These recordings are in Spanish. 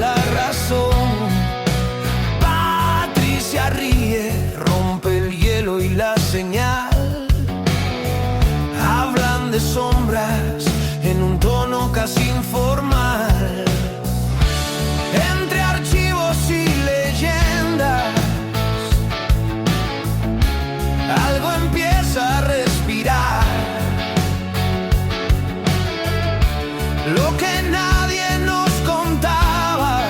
La razón. Patricia ríe, rompe el hielo y la señal. Hablan de sombras en un tono casi informal. Entre archivos y leyendas, algo empieza a respirar. Lo que nadie nos contaba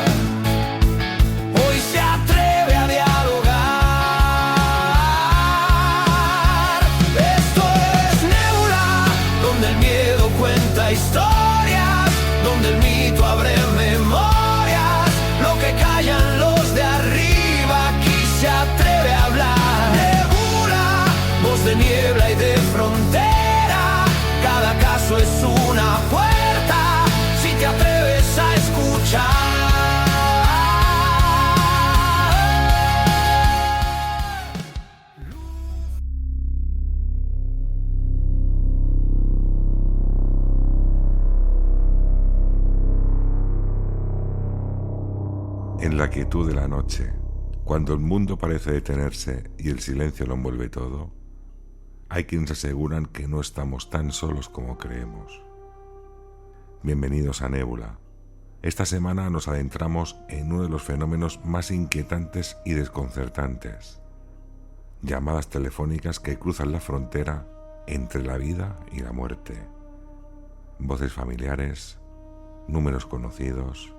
historias, donde el mito abre memorias. Lo que callan los de arriba, aquí se atreve a hablar. Nebula, voz de niebla y de frontera. Cada caso es una puerta, si te atreves a escuchar. En la quietud de la noche, cuando el mundo parece detenerse y el silencio lo envuelve todo, hay quienes aseguran que no estamos tan solos como creemos. Bienvenidos a Nébula. Esta semana nos adentramos en uno de los fenómenos más inquietantes y desconcertantes: llamadas telefónicas que cruzan la frontera entre la vida y la muerte. Voces familiares, números conocidos,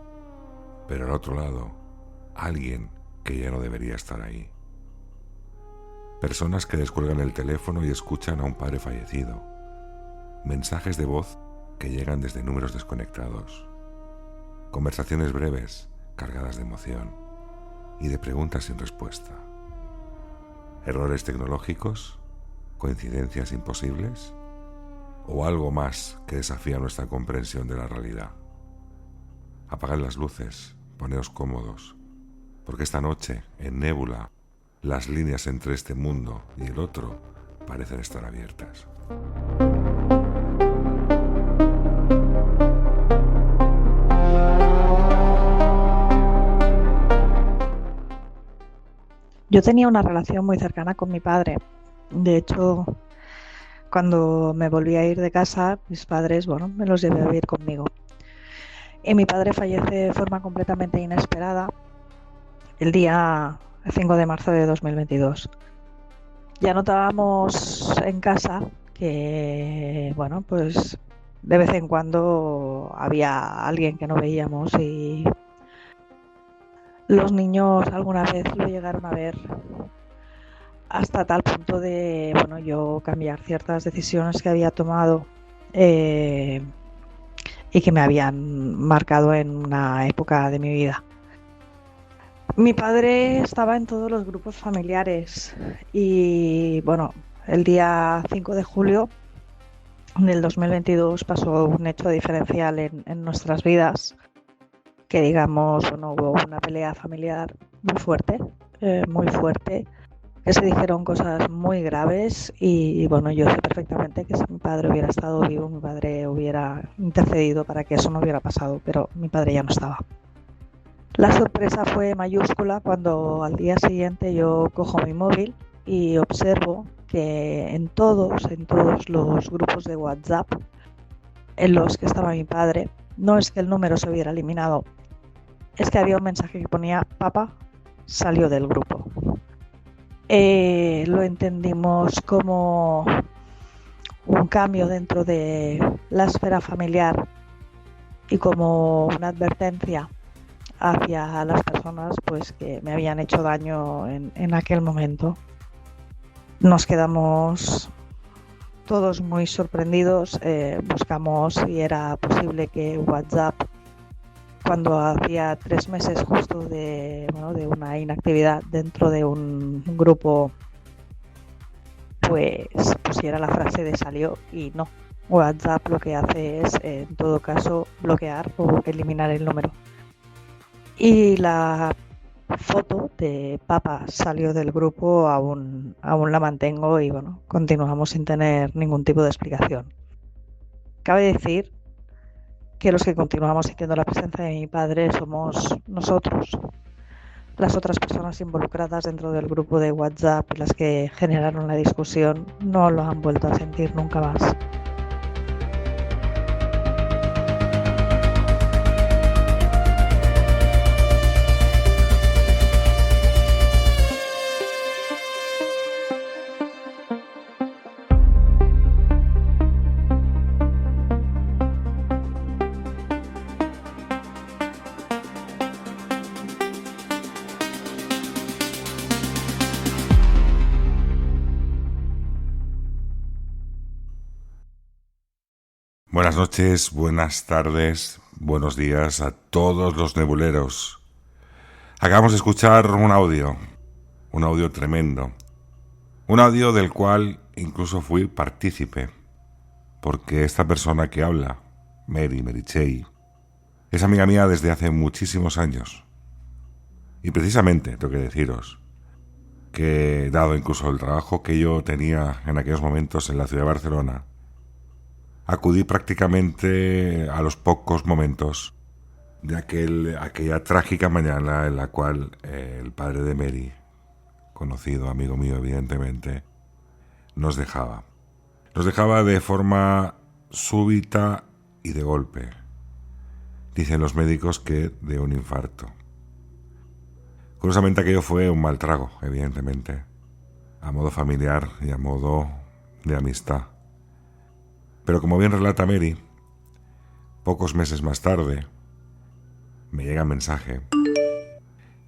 pero al otro lado, alguien que ya no debería estar ahí. Personas que descuelgan el teléfono y escuchan a un padre fallecido. Mensajes de voz que llegan desde números desconectados. Conversaciones breves, cargadas de emoción y de preguntas sin respuesta. Errores tecnológicos, coincidencias imposibles o algo más que desafía nuestra comprensión de la realidad. Apagad las luces, poneos cómodos, porque esta noche, en Nébula, las líneas entre este mundo y el otro parecen estar abiertas. Yo tenía una relación muy cercana con mi padre. De hecho, cuando me volví a ir de casa, mis padres, me los llevé a vivir conmigo. Y mi padre fallece de forma completamente inesperada el día 5 de marzo de 2022. Ya notábamos en casa que, pues de vez en cuando había alguien que no veíamos y los niños alguna vez lo llegaron a ver, hasta tal punto de, yo cambiar ciertas decisiones que había tomado y que me habían marcado en una época de mi vida. Mi padre estaba en todos los grupos familiares y, el día 5 de julio del 2022 pasó un hecho diferencial en nuestras vidas, que hubo una pelea familiar muy fuerte, que se dijeron cosas muy graves y yo sé perfectamente que si mi padre hubiera estado vivo, mi padre hubiera intercedido para que eso no hubiera pasado, pero mi padre ya no estaba. La sorpresa fue mayúscula cuando al día siguiente yo cojo mi móvil y observo que en todos los grupos de WhatsApp en los que estaba mi padre, no es que el número se hubiera eliminado, es que había un mensaje que ponía: papá salió del grupo. Lo entendimos como un cambio dentro de la esfera familiar y como una advertencia hacia las personas que me habían hecho daño en aquel momento. Nos quedamos todos muy sorprendidos, buscamos si era posible que WhatsApp, cuando hacía 3 meses justo de una inactividad dentro de un grupo, pues pusiera la frase de salió, y no. WhatsApp lo que hace es, en todo caso, bloquear o eliminar el número. Y la foto de Papa salió del grupo, aún la mantengo y bueno, continuamos sin tener ningún tipo de explicación. Cabe decir que los que continuamos sintiendo la presencia de mi padre somos nosotros. Las otras personas involucradas dentro del grupo de WhatsApp y las que generaron la discusión no lo han vuelto a sentir nunca más. Buenas noches, buenas tardes, buenos días a todos los nebuleros. Acabamos de escuchar un audio tremendo. Un audio del cual incluso fui partícipe, porque esta persona que habla, Meritxell, es amiga mía desde hace muchísimos años. Y precisamente tengo que deciros que, dado incluso el trabajo que yo tenía en aquellos momentos en la ciudad de Barcelona, acudí prácticamente a los pocos momentos de aquella trágica mañana en la cual el padre de Mary, conocido amigo mío evidentemente, nos dejaba. Nos dejaba de forma súbita y de golpe. Dicen los médicos que de un infarto. Curiosamente aquello fue un mal trago, evidentemente, a modo familiar y a modo de amistad. Pero como bien relata Mary, pocos meses más tarde me llega un mensaje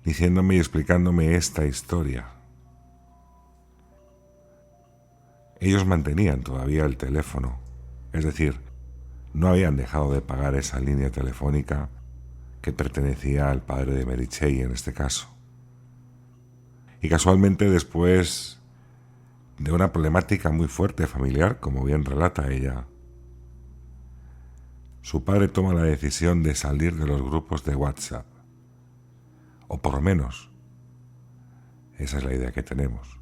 diciéndome y explicándome esta historia. Ellos mantenían todavía el teléfono, es decir, no habían dejado de pagar esa línea telefónica que pertenecía al padre de Meritxell en este caso. Y casualmente, después de una problemática muy fuerte familiar, como bien relata ella, su padre toma la decisión de salir de los grupos de WhatsApp. O por lo menos, esa es la idea que tenemos.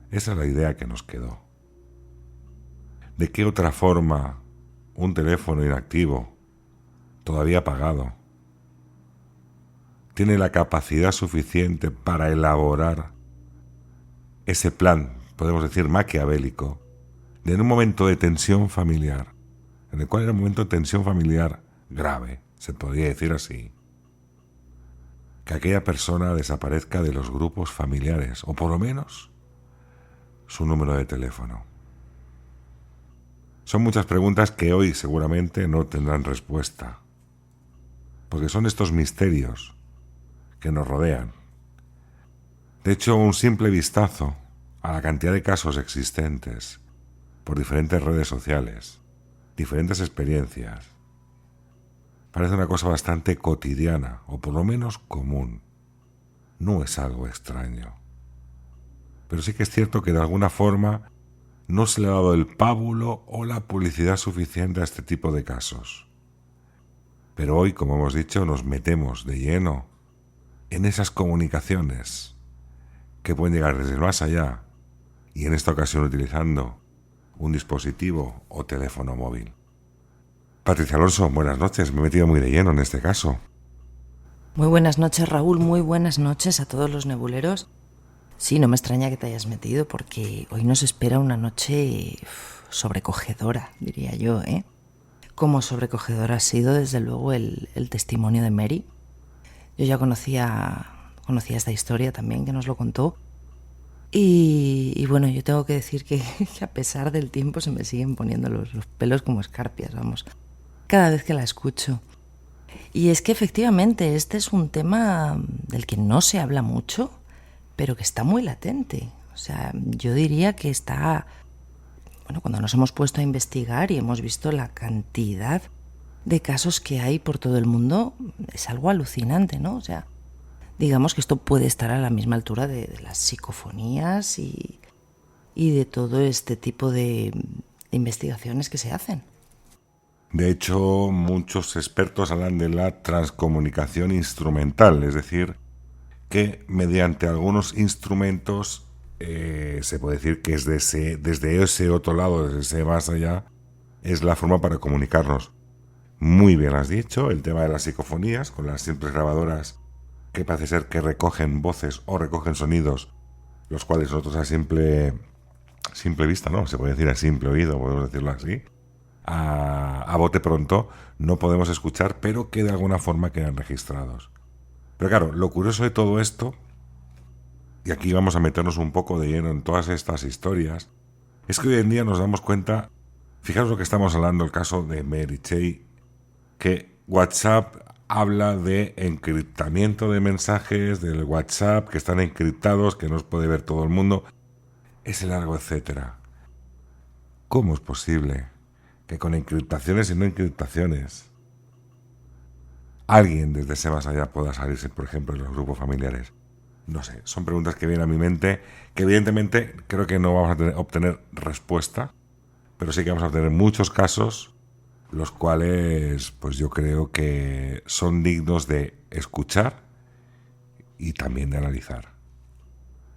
Esa es la idea que nos quedó. ¿De qué otra forma un teléfono inactivo, todavía apagado, tiene la capacidad suficiente para elaborar ese plan, podemos decir maquiavélico, de en un momento de tensión familiar, en el cual era un momento de tensión familiar grave, se podría decir así, que aquella persona desaparezca de los grupos familiares, o por lo menos su número de teléfono? Son muchas preguntas que hoy seguramente no tendrán respuesta, porque son estos misterios que nos rodean. De hecho, un simple vistazo a la cantidad de casos existentes por diferentes redes sociales, diferentes experiencias, parece una cosa bastante cotidiana, o por lo menos común. No es algo extraño. Pero sí que es cierto que de alguna forma no se le ha dado el pábulo o la publicidad suficiente a este tipo de casos. Pero hoy, como hemos dicho, nos metemos de lleno en esas comunicaciones que pueden llegar desde el más allá, y en esta ocasión utilizando un dispositivo o teléfono móvil. Patricia Alonso, buenas noches. Me he metido muy de lleno en este caso. Muy buenas noches, Raúl. Muy buenas noches a todos los nebuleros. Sí, no me extraña que te hayas metido, porque hoy nos espera una noche sobrecogedora, diría yo, ¿eh? Como sobrecogedora ha sido, desde luego, el testimonio de Mary. Yo ya conocía esta historia también, que nos lo contó. Y bueno, yo tengo que decir que a pesar del tiempo se me siguen poniendo los pelos como escarpias, vamos, cada vez que la escucho. Y es que efectivamente este es un tema del que no se habla mucho, pero que está muy latente. O sea, yo diría que está, bueno, cuando nos hemos puesto a investigar y hemos visto la cantidad de casos que hay por todo el mundo, es algo alucinante, ¿no? O sea, digamos que esto puede estar a la misma altura de las psicofonías y de todo este tipo de investigaciones que se hacen. De hecho, muchos expertos hablan de la transcomunicación instrumental, es decir, que mediante algunos instrumentos se puede decir que es desde ese otro lado, desde ese más allá, es la forma para comunicarnos. Muy bien has dicho, el tema de las psicofonías, con las simples grabadoras que parece ser que recogen voces o recogen sonidos, los cuales nosotros a simple vista, ¿no? Se puede decir a simple oído, podemos decirlo así, a bote pronto, no podemos escuchar, pero que de alguna forma quedan registrados. Pero claro, lo curioso de todo esto, y aquí vamos a meternos un poco de lleno en todas estas historias, es que hoy en día nos damos cuenta, fijaros lo que estamos hablando, el caso de Mary Chey, que WhatsApp habla de encriptamiento de mensajes del WhatsApp, que están encriptados, que no los puede ver todo el mundo, ese largo etcétera. ¿Cómo es posible que con encriptaciones y no encriptaciones alguien desde ese más allá pueda salirse, por ejemplo, en los grupos familiares? No sé, son preguntas que vienen a mi mente, que evidentemente creo que no vamos a obtener respuesta, pero sí que vamos a obtener muchos casos, los cuales pues yo creo que son dignos de escuchar y también de analizar.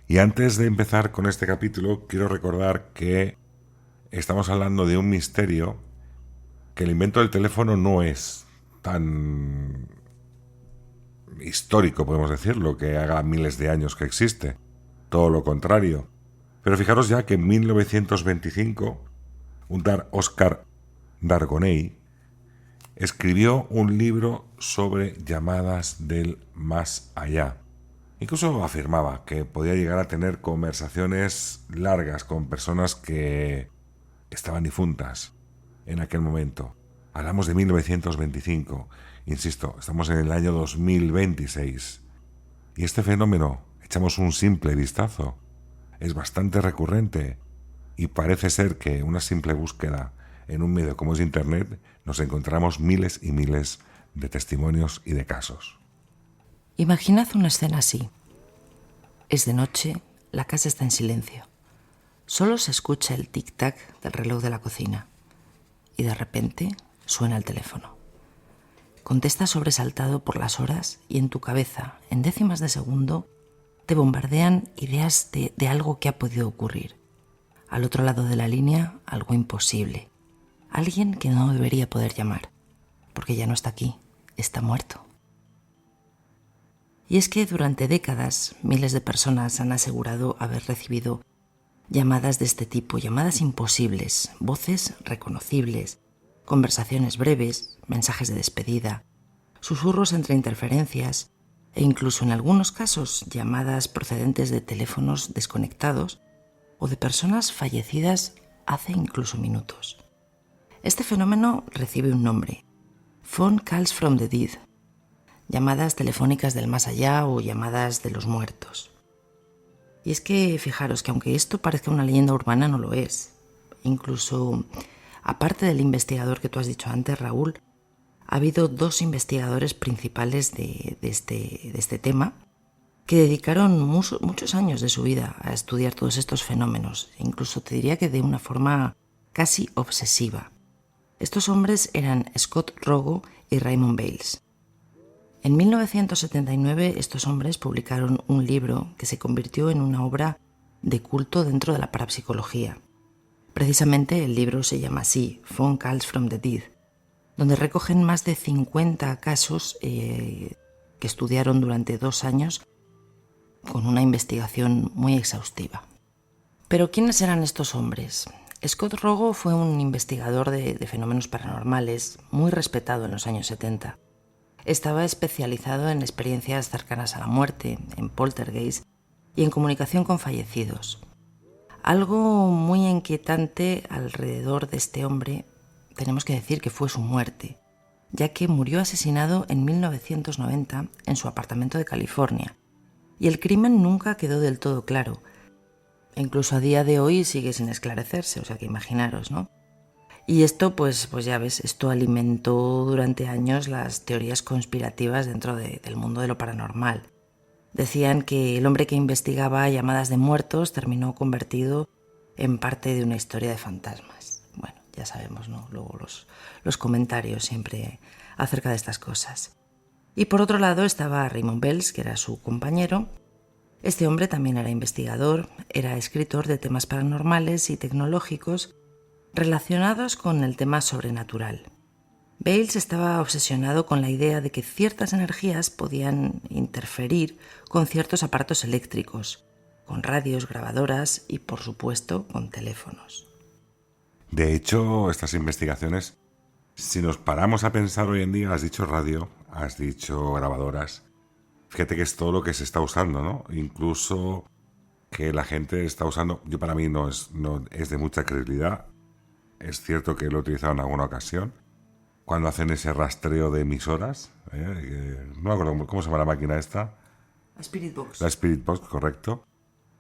Y antes de empezar con este capítulo, quiero recordar que estamos hablando de un misterio, que el invento del teléfono no es tan histórico, podemos decirlo, que haga miles de años que existe. Todo lo contrario. Pero fijaros ya que en 1925, un tal Oscar Dargoney escribió un libro sobre llamadas del más allá. Incluso afirmaba que podía llegar a tener conversaciones largas con personas que estaban difuntas en aquel momento. Hablamos de 1925. Insisto, estamos en el año 2026. Y este fenómeno, echamos un simple vistazo, es bastante recurrente y parece ser que una simple búsqueda en un medio como es Internet nos encontramos miles y miles de testimonios y de casos. Imaginad una escena así. Es de noche, la casa está en silencio. Solo se escucha el tic-tac del reloj de la cocina. Y de repente suena el teléfono. Contestas sobresaltado por las horas y en tu cabeza, en décimas de segundo, te bombardean ideas de algo que ha podido ocurrir. Al otro lado de la línea, algo imposible. Alguien que no debería poder llamar, porque ya no está aquí, está muerto. Y es que durante décadas miles de personas han asegurado haber recibido llamadas de este tipo, llamadas imposibles, voces reconocibles, conversaciones breves, mensajes de despedida, susurros entre interferencias e incluso en algunos casos llamadas procedentes de teléfonos desconectados o de personas fallecidas hace incluso minutos. Este fenómeno recibe un nombre: Phone Calls from the Dead, llamadas telefónicas del más allá o llamadas de los muertos. Y es que fijaros que aunque esto parezca una leyenda urbana, no lo es. Incluso, aparte del investigador que tú has dicho antes, Raúl, ha habido dos investigadores principales de este tema que dedicaron muchos años de su vida a estudiar todos estos fenómenos, incluso te diría que de una forma casi obsesiva. Estos hombres eran Scott Rogo y Raymond Bales. En 1979 estos hombres publicaron un libro que se convirtió en una obra de culto dentro de la parapsicología. Precisamente el libro se llama así, Phone Calls from the Dead, donde recogen más de 50 casos que estudiaron durante 2 años con una investigación muy exhaustiva. Pero ¿quiénes eran estos hombres? Scott Rogo fue un investigador de fenómenos paranormales muy respetado en los años 70. Estaba especializado en experiencias cercanas a la muerte, en poltergeist y en comunicación con fallecidos. Algo muy inquietante alrededor de este hombre, tenemos que decir que fue su muerte, ya que murió asesinado en 1990 en su apartamento de California. Y el crimen nunca quedó del todo claro. E incluso a día de hoy sigue sin esclarecerse, o sea que imaginaros, ¿no? Y esto, pues ya ves, esto alimentó durante años las teorías conspirativas dentro del mundo de lo paranormal. Decían que el hombre que investigaba llamadas de muertos terminó convertido en parte de una historia de fantasmas. Bueno, ya sabemos, ¿no? Luego los comentarios siempre acerca de estas cosas. Y por otro lado estaba Raymond Bells, que era su compañero. Este hombre también era investigador, era escritor de temas paranormales y tecnológicos relacionados con el tema sobrenatural. Bales estaba obsesionado con la idea de que ciertas energías podían interferir con ciertos aparatos eléctricos, con radios, grabadoras y, por supuesto, con teléfonos. De hecho, estas investigaciones, si nos paramos a pensar hoy en día, has dicho radio, has dicho grabadoras, fíjate que es todo lo que se está usando, ¿no? Incluso que la gente está usando, yo para mí no es de mucha credibilidad. Es cierto que lo he utilizado en alguna ocasión, cuando hacen ese rastreo de emisoras, no me acuerdo cómo se llama la máquina esta. La Spirit Box. La Spirit Box, correcto.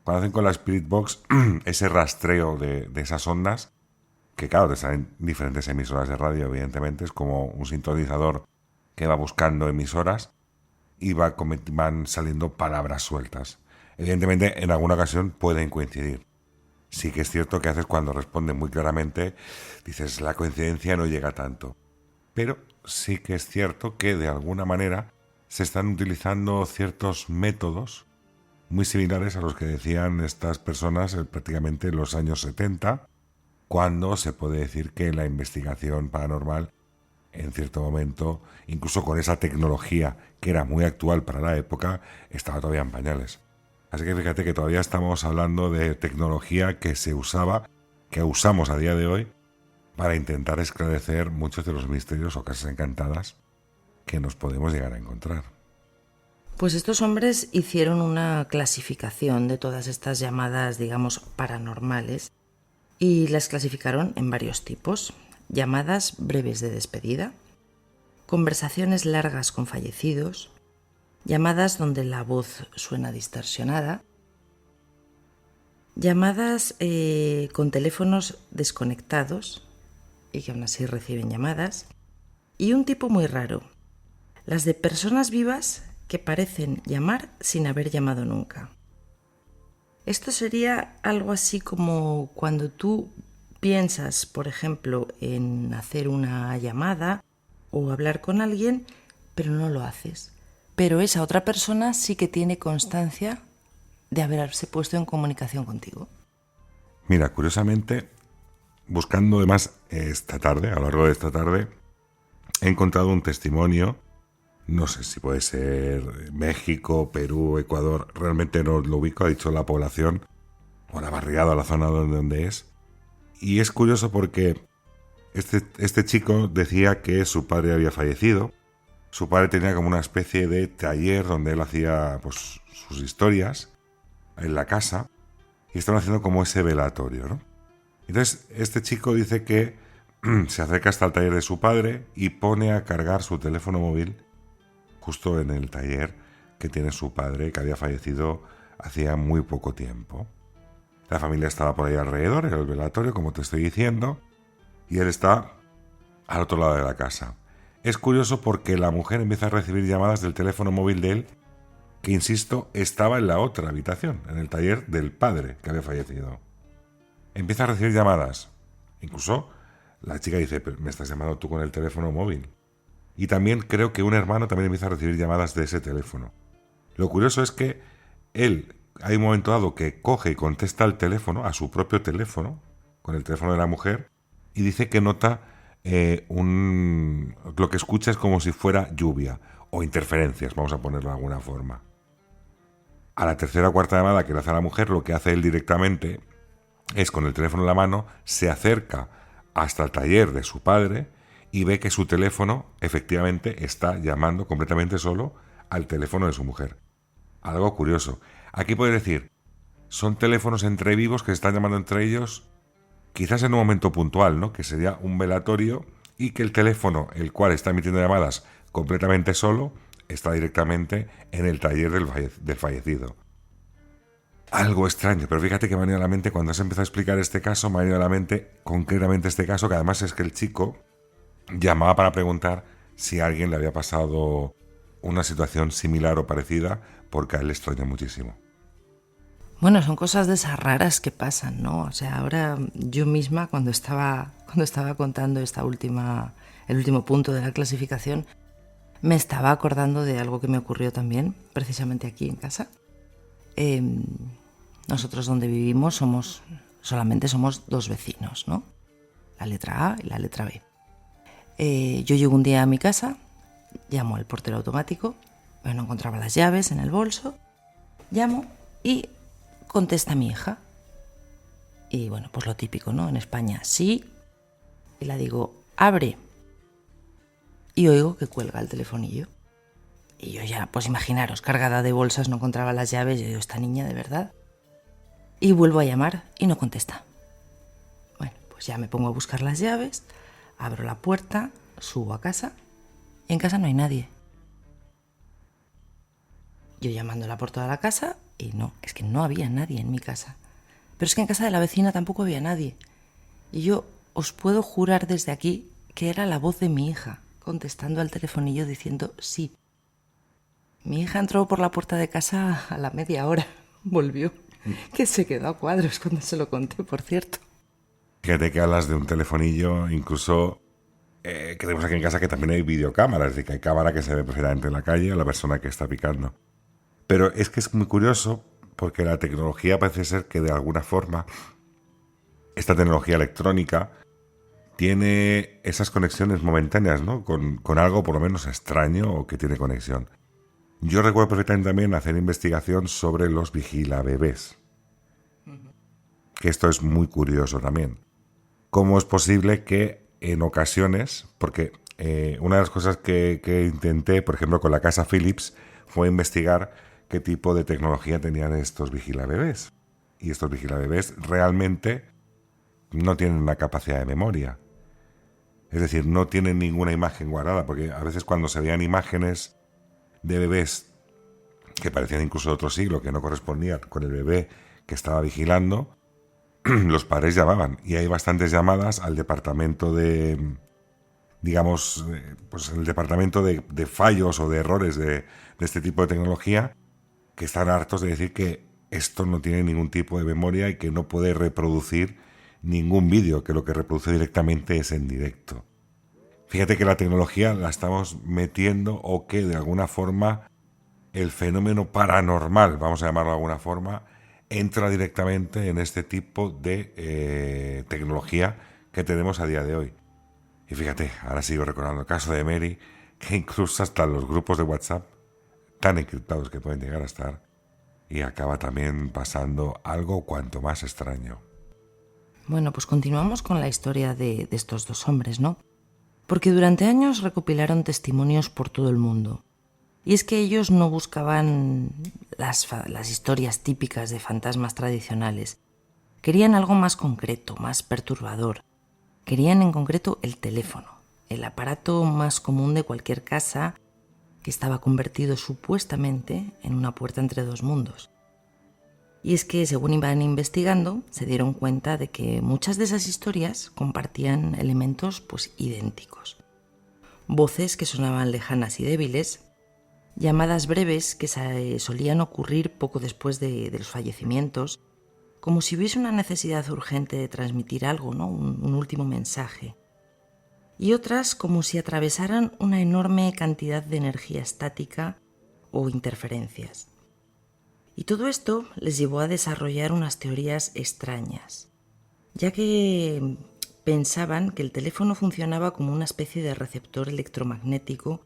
Cuando hacen con la Spirit Box ese rastreo de esas ondas, que claro, te salen diferentes emisoras de radio, evidentemente, es como un sintonizador que va buscando emisoras y van saliendo palabras sueltas. Evidentemente, en alguna ocasión pueden coincidir. Sí que es cierto que a veces cuando responden muy claramente, dices, la coincidencia no llega tanto. Pero sí que es cierto que de alguna manera se están utilizando ciertos métodos muy similares a los que decían estas personas prácticamente en los años 70, cuando se puede decir que la investigación paranormal, en cierto momento, incluso con esa tecnología que era muy actual para la época, estaba todavía en pañales. Así que fíjate que todavía estamos hablando de tecnología que se usaba, que usamos a día de hoy, para intentar esclarecer muchos de los misterios o casas encantadas que nos podemos llegar a encontrar. Pues estos hombres hicieron una clasificación de todas estas llamadas, digamos, paranormales, y las clasificaron en varios tipos. Llamadas breves de despedida, conversaciones largas con fallecidos, llamadas donde la voz suena distorsionada, llamadas con teléfonos desconectados y que aún así reciben llamadas, y un tipo muy raro, las de personas vivas que parecen llamar sin haber llamado nunca. Esto sería algo así como cuando tú piensas, por ejemplo, en hacer una llamada o hablar con alguien, pero no lo haces. Pero esa otra persona sí que tiene constancia de haberse puesto en comunicación contigo. Mira, curiosamente, buscando además esta tarde, a lo largo de esta tarde, he encontrado un testimonio, no sé si puede ser México, Perú, Ecuador, realmente no lo ubico, ha dicho la población, o la barriada, la zona donde es. Y es curioso porque este chico decía que su padre había fallecido. Su padre tenía como una especie de taller donde él hacía pues, sus historias en la casa y estaban haciendo como ese velatorio, ¿no? Entonces este chico dice que se acerca hasta el taller de su padre y pone a cargar su teléfono móvil justo en el taller que tiene su padre, que había fallecido hacía muy poco tiempo. La familia estaba por ahí alrededor, en el velatorio, como te estoy diciendo, y él está al otro lado de la casa. Es curioso porque la mujer empieza a recibir llamadas del teléfono móvil de él, que, insisto, estaba en la otra habitación, en el taller del padre que había fallecido. Empieza a recibir llamadas. Incluso la chica dice, pero me estás llamando tú con el teléfono móvil. Y también creo que un hermano también empieza a recibir llamadas de ese teléfono. Lo curioso es que él, hay un momento dado que coge y contesta al teléfono, a su propio teléfono, con el teléfono de la mujer, y dice que nota lo que escucha es como si fuera lluvia o interferencias, vamos a ponerlo de alguna forma. A la tercera o cuarta llamada que le hace a la mujer, lo que hace él directamente es, con el teléfono en la mano, se acerca hasta el taller de su padre y ve que su teléfono efectivamente está llamando completamente solo al teléfono de su mujer. Algo curioso. Aquí puedes decir, son teléfonos entre vivos que se están llamando entre ellos, quizás en un momento puntual, ¿no? Que sería un velatorio, y que el teléfono, el cual está emitiendo llamadas completamente solo, está directamente en el taller del fallecido. algo extraño. Pero fíjate que me ha venido a la mente, cuando has empezado a explicar este caso, me ha venido a la mente concretamente este caso, que además es que el chico llamaba para preguntar si a alguien le había pasado una situación similar o parecida, porque a él le extraña muchísimo. Bueno, son cosas de esas raras que pasan, ¿no? O sea, ahora yo misma, cuando estaba contando el último punto de la clasificación, me estaba acordando de algo que me ocurrió también, precisamente aquí en casa. Nosotros donde vivimos solamente somos 2 vecinos, ¿no? La letra A y la letra B. Yo llego un día a mi casa, llamo al portero automático, pero no encontraba las llaves en el bolso, llamo y contesta mi hija. Y bueno, pues lo típico, ¿no? En España, sí. Y la digo, abre. Y oigo que cuelga el telefonillo. Y yo ya, pues imaginaros, cargada de bolsas, no encontraba las llaves. Yo digo, esta niña, de verdad. Y vuelvo a llamar y no contesta. Bueno, pues ya me pongo a buscar las llaves, abro la puerta, subo a casa y en casa no hay nadie. Yo llamándola por toda la casa y no, es que no había nadie en mi casa. Pero es que en casa de la vecina tampoco había nadie. Y yo os puedo jurar desde aquí que era la voz de mi hija contestando al telefonillo diciendo sí. Mi hija entró por la puerta de casa a la media hora, volvió, que se quedó a cuadros cuando se lo conté, por cierto. Fíjate que hablas de un telefonillo, incluso que tenemos aquí en casa que también hay videocámaras, es decir, que hay cámara que se ve perfectamente en la calle a la persona que está picando. Pero es que es muy curioso porque la tecnología parece ser que de alguna forma, esta tecnología electrónica tiene esas conexiones momentáneas, ¿no? Con algo por lo menos extraño o que tiene conexión. Yo recuerdo perfectamente también hacer investigación sobre los vigilabebés. Que esto es muy curioso también. ¿Cómo es posible que en ocasiones, porque una de las cosas que intenté, por ejemplo, con la casa Philips, fue investigar qué tipo de tecnología tenían estos vigilabebés. Y estos vigilabebés realmente no tienen una capacidad de memoria. Es decir, no tienen ninguna imagen guardada, porque a veces cuando se veían imágenes de bebés que parecían incluso de otro siglo, que no correspondían con el bebé que estaba vigilando, los padres llamaban. Y hay bastantes llamadas al departamento de, digamos, pues el departamento de fallos o de errores de este tipo de tecnología, que están hartos de decir que esto no tiene ningún tipo de memoria y que no puede reproducir ningún vídeo, que lo que reproduce directamente es en directo. Fíjate que la tecnología la estamos metiendo, o que de alguna forma el fenómeno paranormal, vamos a llamarlo de alguna forma, entra directamente en este tipo de tecnología que tenemos a día de hoy. Y fíjate, ahora sigo recordando el caso de Mary, que incluso hasta los grupos de WhatsApp, tan encriptados que pueden llegar a estar, y acaba también pasando algo cuanto más extraño. Bueno, pues continuamos con la historia de estos 2 hombres, ¿no? Porque durante años recopilaron testimonios por todo el mundo. Y es que ellos no buscaban las historias típicas de fantasmas tradicionales. Querían algo más concreto, más perturbador. Querían en concreto el teléfono, el aparato más común de cualquier casa, que estaba convertido supuestamente en una puerta entre 2 mundos. Y es que, según iban investigando, se dieron cuenta de que muchas de esas historias compartían elementos pues idénticos. Voces que sonaban lejanas y débiles, llamadas breves que solían ocurrir poco después de los fallecimientos, como si hubiese una necesidad urgente de transmitir algo, ¿no? Un último mensaje. Y otras como si atravesaran una enorme cantidad de energía estática o interferencias. Y todo esto les llevó a desarrollar unas teorías extrañas, ya que pensaban que el teléfono funcionaba como una especie de receptor electromagnético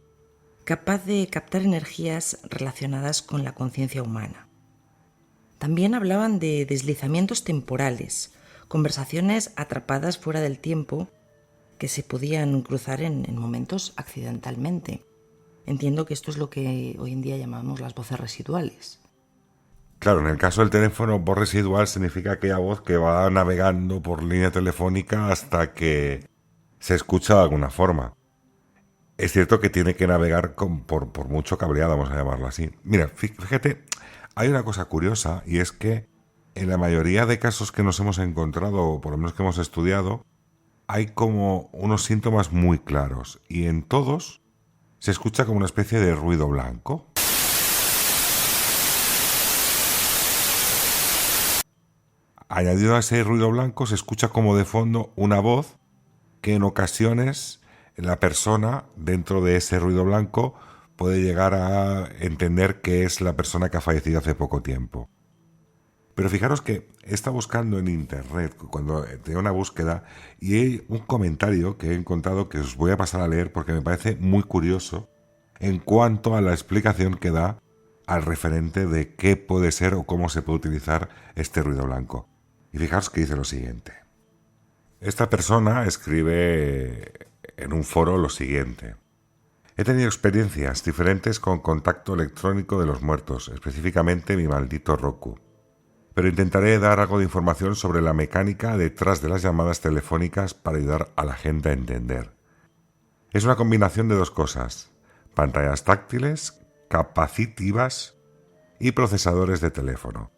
capaz de captar energías relacionadas con la conciencia humana. También hablaban de deslizamientos temporales, conversaciones atrapadas fuera del tiempo que se podían cruzar en momentos accidentalmente. Entiendo que esto es lo que hoy en día llamamos las voces residuales. Claro, en el caso del teléfono, voz residual significa aquella voz que va navegando por línea telefónica hasta que se escucha de alguna forma. Es cierto que tiene que navegar por mucho cableado, vamos a llamarlo así. Mira, fíjate, hay una cosa curiosa, y es que en la mayoría de casos que nos hemos encontrado, o por lo menos que hemos estudiado, hay como unos síntomas muy claros y en todos se escucha como una especie de ruido blanco. Añadido a ese ruido blanco se escucha como de fondo una voz que en ocasiones la persona dentro de ese ruido blanco puede llegar a entender que es la persona que ha fallecido hace poco tiempo. Pero fijaros que he estado buscando en internet cuando tenía una búsqueda y hay un comentario que he encontrado que os voy a pasar a leer porque me parece muy curioso en cuanto a la explicación que da al referente de qué puede ser o cómo se puede utilizar este ruido blanco. Y fijaros que dice lo siguiente. Esta persona escribe en un foro lo siguiente. He tenido experiencias diferentes con contacto electrónico de los muertos, específicamente mi maldito Roku. Pero intentaré dar algo de información sobre la mecánica detrás de las llamadas telefónicas para ayudar a la gente a entender. Es una combinación de dos cosas, pantallas táctiles, capacitivas y procesadores de teléfono.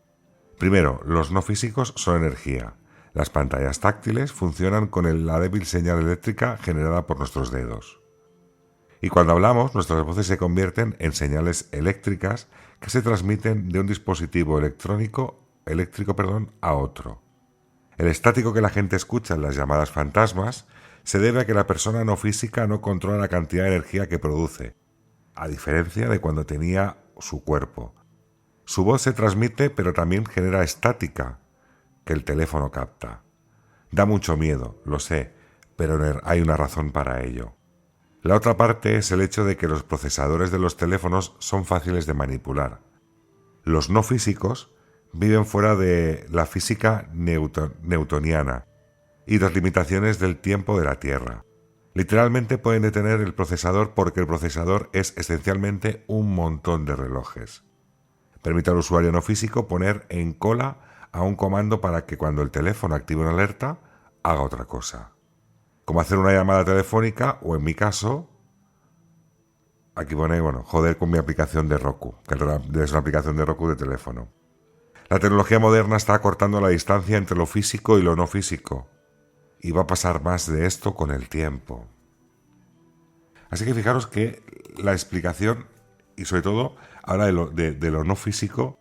Primero, los no físicos son energía. Las pantallas táctiles funcionan con la débil señal eléctrica generada por nuestros dedos. Y cuando hablamos, nuestras voces se convierten en señales eléctricas que se transmiten de un dispositivo eléctrico a otro. El estático que la gente escucha en las llamadas fantasmas se debe a que la persona no física no controla la cantidad de energía que produce, a diferencia de cuando tenía su cuerpo. Su voz se transmite, pero también genera estática, que el teléfono capta. Da mucho miedo, lo sé, pero hay una razón para ello. La otra parte es el hecho de que los procesadores de los teléfonos son fáciles de manipular. Los no físicos viven fuera de la física newtoniana y las limitaciones del tiempo de la Tierra. Literalmente pueden detener el procesador porque el procesador es esencialmente un montón de relojes. Permite al usuario no físico poner en cola a un comando para que cuando el teléfono active una alerta, haga otra cosa. Como hacer una llamada telefónica o en mi caso, aquí pone, joder con mi aplicación de Roku, que es una aplicación de Roku de teléfono. La tecnología moderna está acortando la distancia entre lo físico y lo no físico, y va a pasar más de esto con el tiempo. Así que fijaros que la explicación, y sobre todo, habla de lo no físico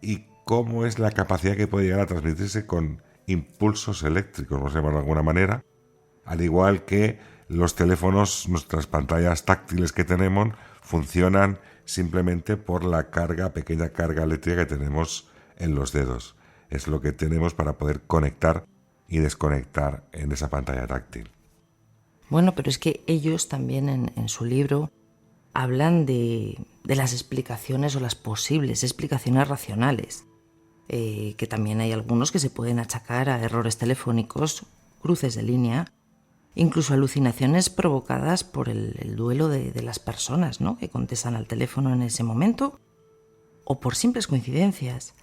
y cómo es la capacidad que puede llegar a transmitirse con impulsos eléctricos, vamos a llamarlo de alguna manera, al igual que los teléfonos, nuestras pantallas táctiles que tenemos, funcionan simplemente por la pequeña carga eléctrica que tenemos en los dedos. Es lo que tenemos para poder conectar y desconectar en esa pantalla táctil. Bueno, pero es que ellos también en su libro hablan de las explicaciones o las posibles explicaciones racionales, que también hay algunos que se pueden achacar a errores telefónicos, cruces de línea, incluso alucinaciones provocadas por el duelo de las personas, ¿no?, que contestan al teléfono en ese momento, o por simples coincidencias.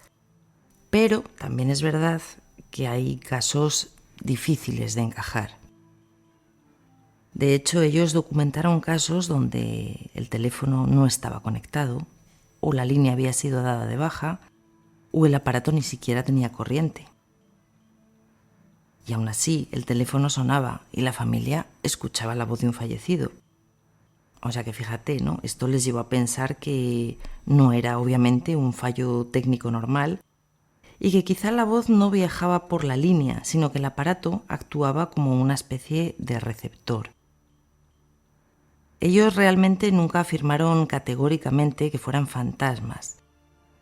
Pero también es verdad que hay casos difíciles de encajar. De hecho, ellos documentaron casos donde el teléfono no estaba conectado, o la línea había sido dada de baja, o el aparato ni siquiera tenía corriente. Y aún así, el teléfono sonaba y la familia escuchaba la voz de un fallecido. O sea que fíjate, ¿no? Esto les llevó a pensar que no era obviamente un fallo técnico normal y que quizá la voz no viajaba por la línea, sino que el aparato actuaba como una especie de receptor. Ellos realmente nunca afirmaron categóricamente que fueran fantasmas,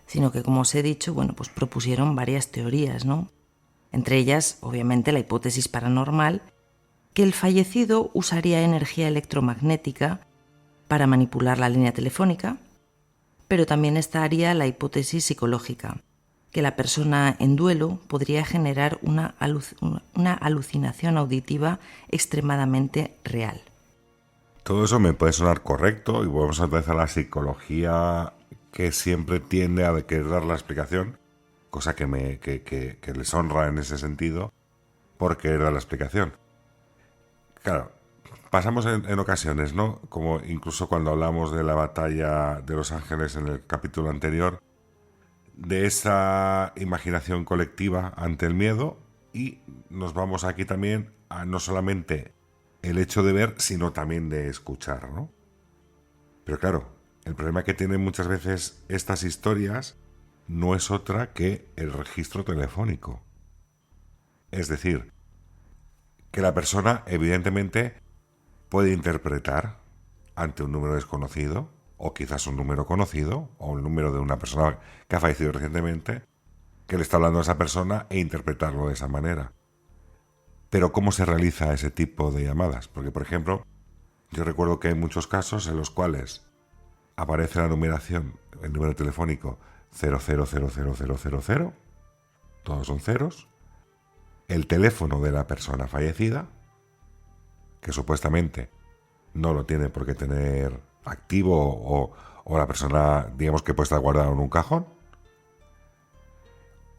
sino que, como os he dicho, pues propusieron varias teorías, ¿no? Entre ellas, obviamente, la hipótesis paranormal, que el fallecido usaría energía electromagnética para manipular la línea telefónica, pero también estaría la hipótesis psicológica, que la persona en duelo podría generar una alucinación auditiva extremadamente real. Todo eso me puede sonar correcto y volvemos a empezar la psicología que siempre tiende a querer dar la explicación, cosa que les honra en ese sentido por querer dar la explicación. Claro, pasamos en ocasiones, ¿no? Como incluso cuando hablamos de la batalla de Los Ángeles en el capítulo anterior, de esa imaginación colectiva ante el miedo y nos vamos aquí también a no solamente el hecho de ver, sino también de escuchar, ¿no? Pero claro, el problema que tienen muchas veces estas historias no es otra que el registro telefónico. Es decir, que la persona evidentemente puede interpretar ante un número desconocido, o quizás un número conocido, o el número de una persona que ha fallecido recientemente, que le está hablando a esa persona e interpretarlo de esa manera. Pero ¿cómo se realiza ese tipo de llamadas? Porque, por ejemplo, yo recuerdo que hay muchos casos en los cuales aparece la numeración, el número telefónico 000000, todos son ceros, el teléfono de la persona fallecida, que supuestamente no lo tiene por qué tener activo o la persona, digamos que puede estar guardado en un cajón,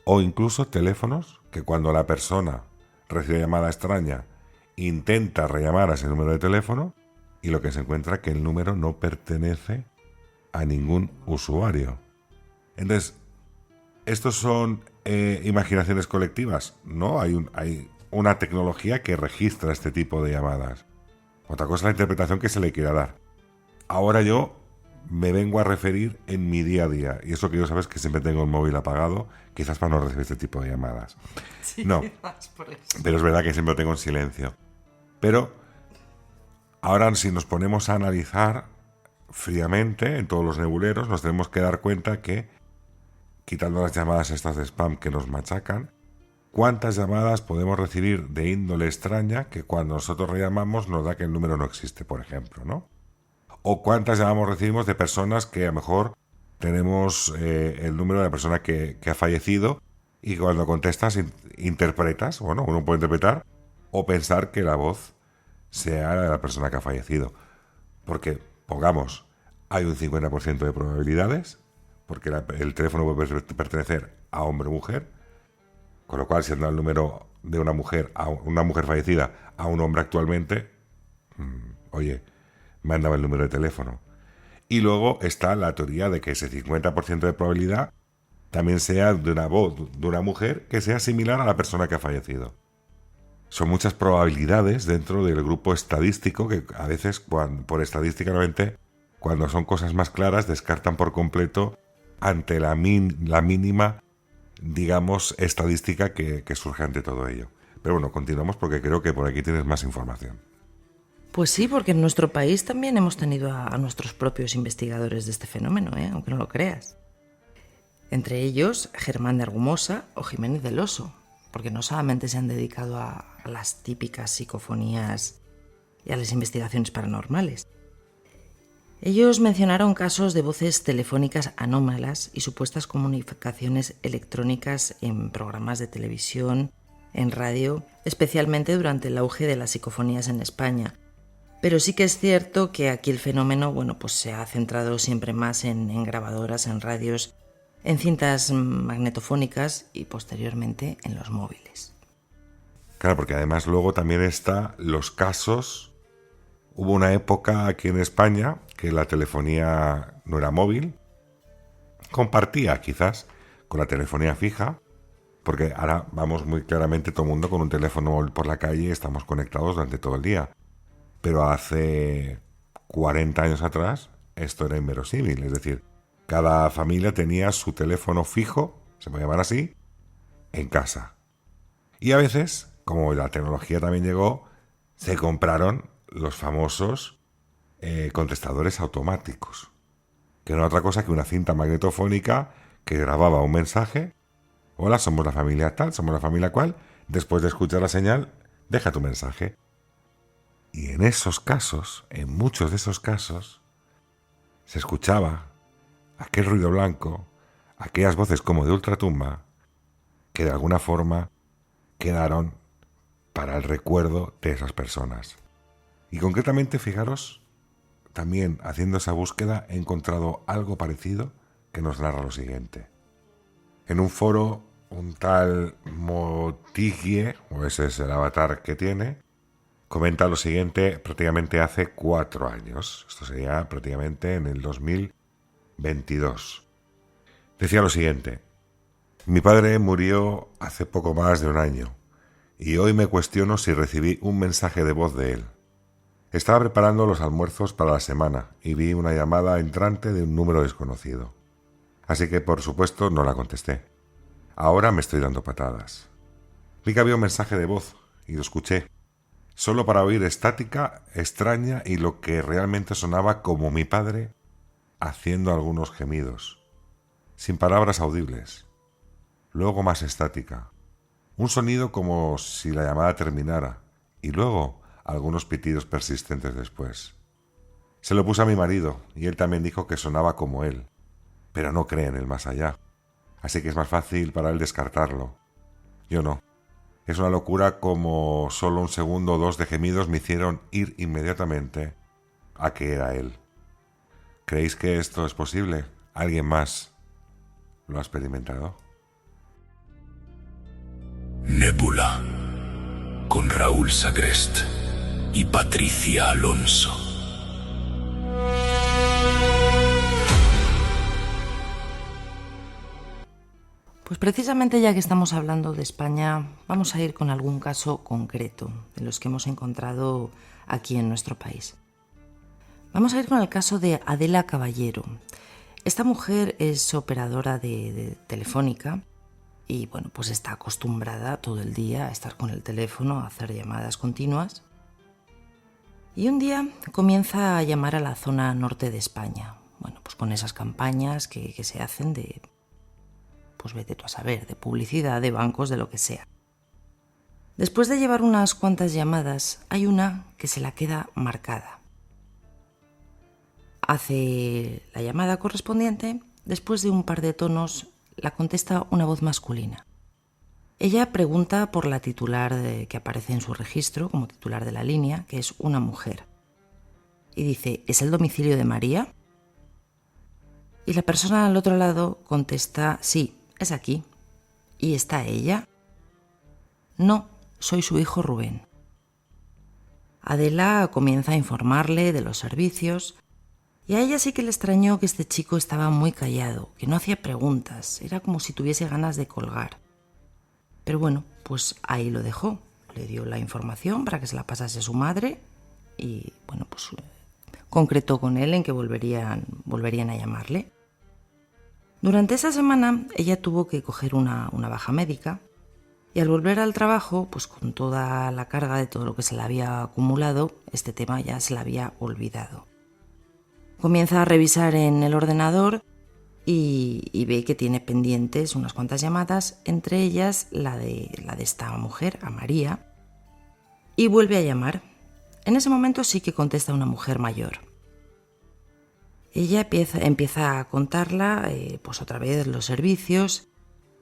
o incluso teléfonos que cuando la persona recibe llamada extraña intenta rellamar a ese número de teléfono y lo que se encuentra es que el número no pertenece a ningún usuario. Entonces, ¿estos son imaginaciones colectivas? No, hay una tecnología que registra este tipo de llamadas. Otra cosa es la interpretación que se le quiera dar. Ahora yo me vengo a referir en mi día a día, y eso que yo sabes que siempre tengo el móvil apagado, quizás para no recibir este tipo de llamadas. Sí, no, por eso. pero es verdad que siempre lo tengo en silencio. Pero ahora si nos ponemos a analizar fríamente en todos los nebuleros, nos tenemos que dar cuenta que, quitando las llamadas estas de spam que nos machacan, ¿cuántas llamadas podemos recibir de índole extraña que cuando nosotros rellamamos nos da que el número no existe, por ejemplo, ¿no? O cuántas llamadas recibimos de personas que a lo mejor tenemos el número de la persona que ha fallecido y cuando contestas interpretas, bueno, uno puede interpretar o pensar que la voz sea la de la persona que ha fallecido. Porque, pongamos, hay un 50% de probabilidades, porque el teléfono puede pertenecer a hombre o mujer, con lo cual si anda el número de una mujer fallecida a un hombre actualmente, oye, me han dado el número de teléfono. Y luego está la teoría de que ese 50% de probabilidad también sea de una voz de una mujer que sea similar a la persona que ha fallecido. Son muchas probabilidades dentro del grupo estadístico que a veces, por estadísticamente, cuando son cosas más claras, descartan por completo ante la mínima, digamos, estadística que surge ante todo ello. Pero bueno, continuamos porque creo que por aquí tienes más información. Pues sí, porque en nuestro país también hemos tenido a nuestros propios investigadores de este fenómeno, aunque no lo creas. Entre ellos, Germán de Argumosa o Jiménez del Oso, porque no solamente se han dedicado a las típicas psicofonías y a las investigaciones paranormales. Ellos mencionaron casos de voces telefónicas anómalas y supuestas comunicaciones electrónicas en programas de televisión, en radio, especialmente durante el auge de las psicofonías en España. Pero sí que es cierto que aquí el fenómeno, pues se ha centrado siempre más en grabadoras, en radios, en cintas magnetofónicas y posteriormente en los móviles. Claro, porque además luego también está los casos. Hubo una época aquí en España que la telefonía no era móvil, compartía quizás con la telefonía fija, porque ahora vamos muy claramente todo el mundo con un teléfono por la calle y estamos conectados durante todo el día. Pero hace 40 años atrás esto era inverosímil, es decir, cada familia tenía su teléfono fijo, se puede llamar así, en casa. Y a veces, como la tecnología también llegó, se compraron los famosos contestadores automáticos, que no era otra cosa que una cinta magnetofónica que grababa un mensaje. Hola, somos la familia tal, somos la familia cual. Después de escuchar la señal, deja tu mensaje. Y en esos casos, en muchos de esos casos, se escuchaba aquel ruido blanco, aquellas voces como de ultratumba, que de alguna forma quedaron para el recuerdo de esas personas. Y concretamente, fijaros, también haciendo esa búsqueda he encontrado algo parecido que nos narra lo siguiente. En un foro, un tal Motigie, o ese es el avatar que tiene, comenta lo siguiente prácticamente hace 4 años. Esto sería prácticamente en el 2022. Decía lo siguiente: Mi padre murió hace poco más de un año y hoy me cuestiono si recibí un mensaje de voz de él. Estaba preparando los almuerzos para la semana y vi una llamada entrante de un número desconocido. Así que, por supuesto, no la contesté. Ahora me estoy dando patadas. Vi que había un mensaje de voz y lo escuché, solo para oír estática, extraña y lo que realmente sonaba como mi padre haciendo algunos gemidos, sin palabras audibles. Luego más estática, un sonido como si la llamada terminara y luego algunos pitidos persistentes después. Se lo puse a mi marido y él también dijo que sonaba como él, pero no cree en el más allá, así que es más fácil para él descartarlo. Yo no. Es una locura como solo un segundo o dos de gemidos me hicieron ir inmediatamente a que era él. ¿Creéis que esto es posible? ¿Alguien más lo ha experimentado? Nébula, con Raúl Sagrest y Patricia Alonso. Pues precisamente ya que estamos hablando de España, vamos a ir con algún caso concreto de los que hemos encontrado aquí en nuestro país. Vamos a ir con el caso de Adela Caballero. Esta mujer es operadora de Telefónica y bueno, pues está acostumbrada todo el día a estar con el teléfono, a hacer llamadas continuas. Y un día comienza a llamar a la zona norte de España. Bueno, pues con esas campañas que se hacen de, pues vete tú a saber, de publicidad, de bancos, de lo que sea. Después de llevar unas cuantas llamadas, hay una que se la queda marcada. Hace la llamada correspondiente, después de un par de tonos, la contesta una voz masculina. Ella pregunta por la titular que aparece en su registro como titular de la línea, que es una mujer. Y dice, ¿es el domicilio de María? Y la persona al otro lado contesta, sí, es aquí. ¿Y está ella? No, soy su hijo Rubén. Adela comienza a informarle de los servicios y a ella sí que le extrañó que este chico estaba muy callado, que no hacía preguntas, era como si tuviese ganas de colgar. Pero bueno, pues ahí lo dejó, le dio la información para que se la pasase a su madre y bueno, pues concretó con él en que volverían a llamarle. Durante esa semana ella tuvo que coger una baja médica y al volver al trabajo, pues con toda la carga de todo lo que se le había acumulado, este tema ya se le había olvidado. Comienza a revisar en el ordenador y ve que tiene pendientes unas cuantas llamadas, entre ellas la de esta mujer, a María, y vuelve a llamar. En ese momento sí que contesta una mujer mayor. Ella empieza a contarla, pues otra vez los servicios,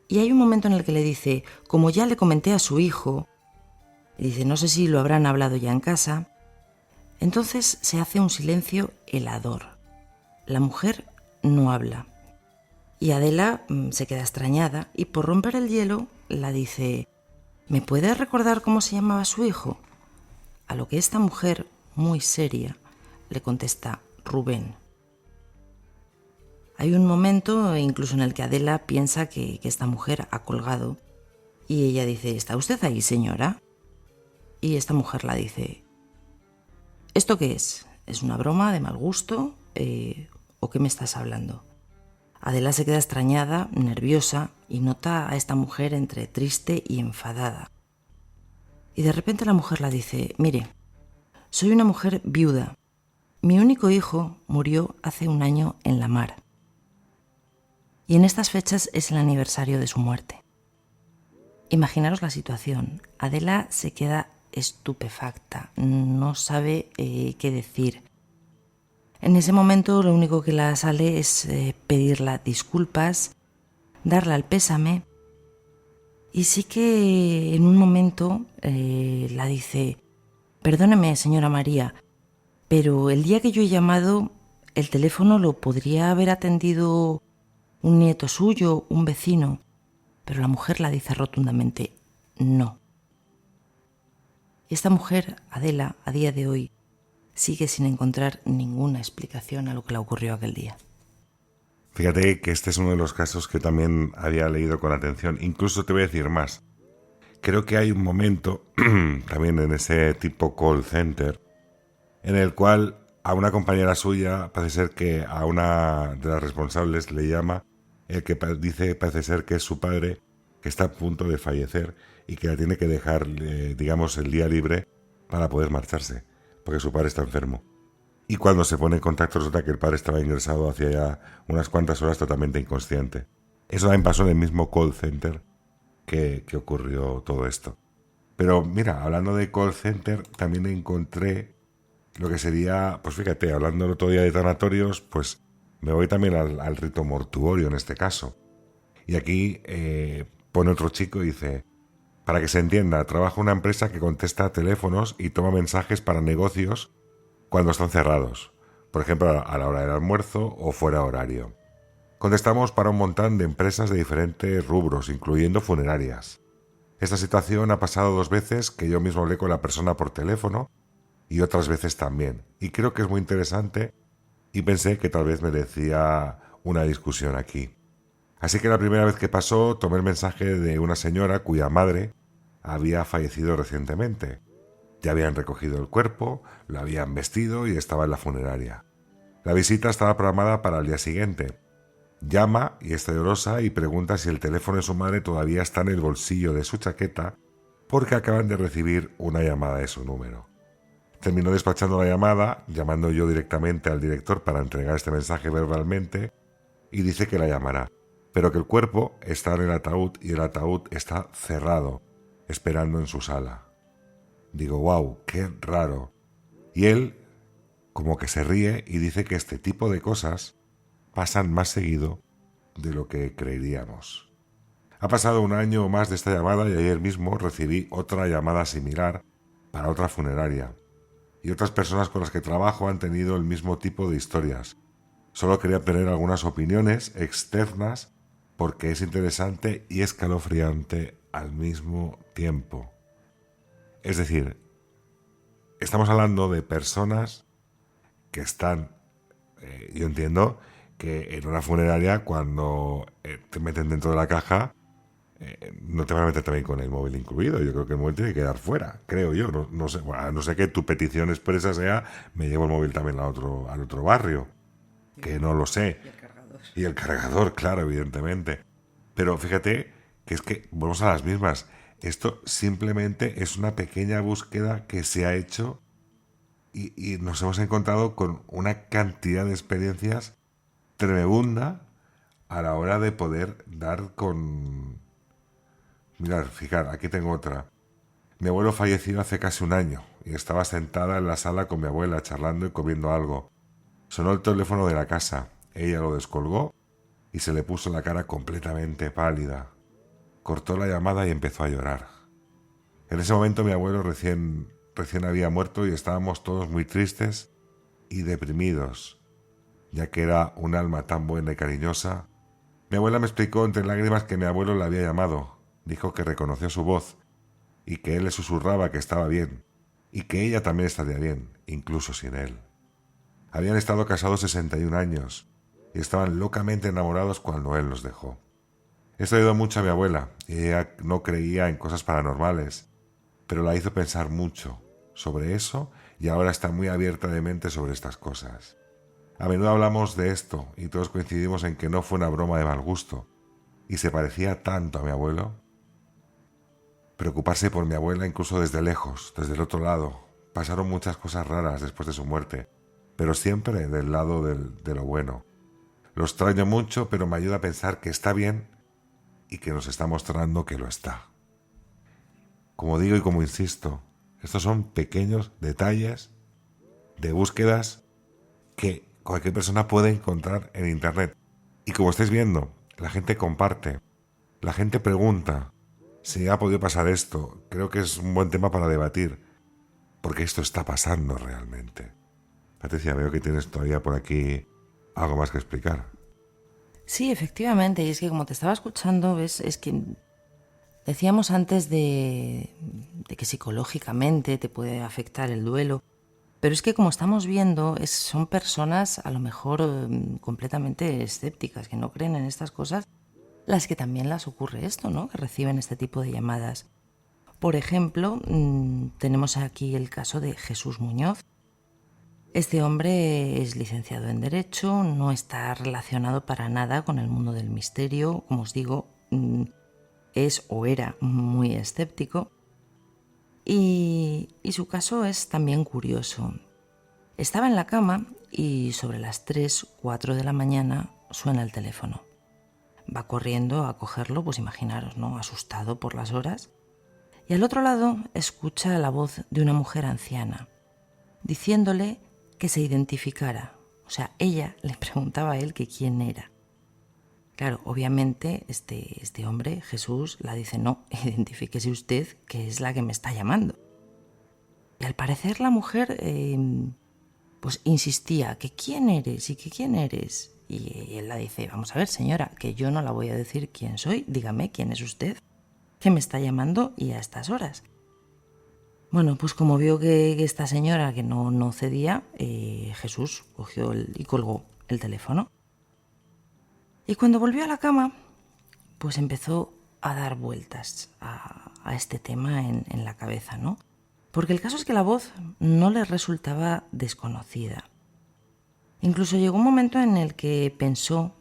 y hay un momento en el que le dice, como ya le comenté a su hijo, y dice, no sé si lo habrán hablado ya en casa. Entonces se hace un silencio helador. La mujer no habla. Y Adela se queda extrañada y por romper el hielo la dice, ¿me puedes recordar cómo se llamaba su hijo? A lo que esta mujer, muy seria, le contesta, Rubén. Hay un momento incluso en el que Adela piensa que esta mujer ha colgado y ella dice, ¿está usted ahí, señora? Y esta mujer la dice, ¿esto qué es? ¿Es una broma de mal gusto? ¿O qué me estás hablando? Adela se queda extrañada, nerviosa y nota a esta mujer entre triste y enfadada. Y de repente la mujer la dice, mire, soy una mujer viuda. Mi único hijo murió hace un año en la mar. Y en estas fechas es el aniversario de su muerte. Imaginaros la situación. Adela se queda estupefacta, no sabe qué decir. En ese momento lo único que la sale es pedirle disculpas, darle el pésame y sí que en un momento la dice, perdóneme señora María, pero el día que yo he llamado el teléfono lo podría haber atendido un nieto suyo, un vecino, pero la mujer la dice rotundamente, no. Y esta mujer, Adela, a día de hoy, sigue sin encontrar ninguna explicación a lo que le ocurrió aquel día. Fíjate que este es uno de los casos que también había leído con atención. Incluso te voy a decir más. Creo que hay un momento, también en ese tipo call center, en el cual a una compañera suya parece ser que a una de las responsables le llama el que dice parece ser que es su padre, que está a punto de fallecer y que la tiene que dejar, digamos, el día libre para poder marcharse, porque su padre está enfermo. Y cuando se pone en contacto resulta que el padre estaba ingresado hacía ya unas cuantas horas totalmente inconsciente. Eso también pasó en el mismo call center que ocurrió todo esto. Pero mira, hablando de call center, también encontré lo que sería, pues fíjate, hablando el otro día de tanatorios, pues me voy también al rito mortuorio en este caso. Y aquí pone otro chico y dice, para que se entienda, trabaja una empresa que contesta teléfonos y toma mensajes para negocios cuando están cerrados, por ejemplo a la hora del almuerzo o fuera horario. Contestamos para un montón de empresas de diferentes rubros, incluyendo funerarias. Esta situación ha pasado 2 veces que yo mismo hablé con la persona por teléfono y otras veces también. Y creo que es muy interesante y pensé que tal vez merecía una discusión aquí. Así que la primera vez que pasó tomé el mensaje de una señora cuya madre había fallecido recientemente. Ya habían recogido el cuerpo, lo habían vestido y estaba en la funeraria. La visita estaba programada para el día siguiente. Llama y está llorosa y pregunta si el teléfono de su madre todavía está en el bolsillo de su chaqueta porque acaban de recibir una llamada de su número. Terminó despachando la llamada, llamando yo directamente al director para entregar este mensaje verbalmente y dice que la llamará, pero que el cuerpo está en el ataúd y el ataúd está cerrado, esperando en su sala. Digo, wow, qué raro. Y él como que se ríe y dice que este tipo de cosas pasan más seguido de lo que creeríamos. Ha pasado 1 año o más de esta llamada y ayer mismo recibí otra llamada similar para otra funeraria. Y otras personas con las que trabajo han tenido el mismo tipo de historias. Solo quería tener algunas opiniones externas porque es interesante y escalofriante al mismo tiempo. Es decir, estamos hablando de personas que están, yo entiendo que en una funeraria cuando te meten dentro de la caja no te van a meter también con el móvil incluido. Yo creo que el móvil tiene que quedar fuera, creo yo. No sé, bueno, a no ser que tu petición expresa sea me llevo el móvil también al otro barrio, que no lo sé. Y el cargador, claro, evidentemente. Pero fíjate que es que volvemos a las mismas. Esto simplemente es una pequeña búsqueda que se ha hecho y nos hemos encontrado con una cantidad de experiencias tremenda a la hora de poder dar con... Mirad, fijar, aquí tengo otra. Mi abuelo falleció hace casi 1 año y estaba sentada en la sala con mi abuela charlando y comiendo algo. Sonó el teléfono de la casa. Ella lo descolgó y se le puso la cara completamente pálida. Cortó la llamada y empezó a llorar. En ese momento mi abuelo recién había muerto y estábamos todos muy tristes y deprimidos, ya que era un alma tan buena y cariñosa. Mi abuela me explicó entre lágrimas que mi abuelo la había llamado. Dijo que reconoció su voz y que él le susurraba que estaba bien y que ella también estaría bien, incluso sin él. Habían estado casados 61 años y estaban locamente enamorados cuando él los dejó. Esto ayudó mucho a mi abuela y ella no creía en cosas paranormales, pero la hizo pensar mucho sobre eso y ahora está muy abierta de mente sobre estas cosas. A menudo hablamos de esto y todos coincidimos en que no fue una broma de mal gusto y se parecía tanto a mi abuelo. Preocuparse por mi abuela incluso desde lejos, desde el otro lado. Pasaron muchas cosas raras después de su muerte, pero siempre del lado de lo bueno. Lo extraño mucho, pero me ayuda a pensar que está bien y que nos está mostrando que lo está. Como digo y como insisto, estos son pequeños detalles de búsquedas que cualquier persona puede encontrar en internet. Y como estáis viendo, la gente comparte, la gente pregunta si ha podido pasar esto. Creo que es un buen tema para debatir, porque esto está pasando realmente. Patricia, veo que tienes todavía por aquí algo más que explicar. Sí, efectivamente, y es que como te estaba escuchando, ves, es que decíamos antes de que psicológicamente te puede afectar el duelo. Pero es que, como estamos viendo, son personas a lo mejor completamente escépticas, que no creen en estas cosas, las que también les ocurre esto, ¿no? Que reciben este tipo de llamadas. Por ejemplo, tenemos aquí el caso de Jesús Muñoz. Este hombre es licenciado en Derecho, no está relacionado para nada con el mundo del misterio. Como os digo, es o era muy escéptico. Y su caso es también curioso. Estaba en la cama y sobre las 3, 4 de la mañana suena el teléfono. Va corriendo a cogerlo, pues imaginaros, ¿no? Asustado por las horas. Y al otro lado escucha la voz de una mujer anciana, diciéndole que se identificara. O sea, ella le preguntaba a él que quién era. Claro, obviamente este hombre, Jesús, la dice: no, identifíquese usted, que es la que me está llamando. Y al parecer la mujer pues insistía, que quién eres y que quién eres. Y él la dice: vamos a ver, señora, que yo no la voy a decir quién soy, dígame quién es usted, que me está llamando y a estas horas. Bueno, pues como vio que esta señora que no cedía, Jesús cogió y colgó el teléfono. Y cuando volvió a la cama, pues empezó a dar vueltas a este tema en la cabeza, ¿no? Porque el caso es que la voz no le resultaba desconocida. Incluso llegó un momento en el que pensó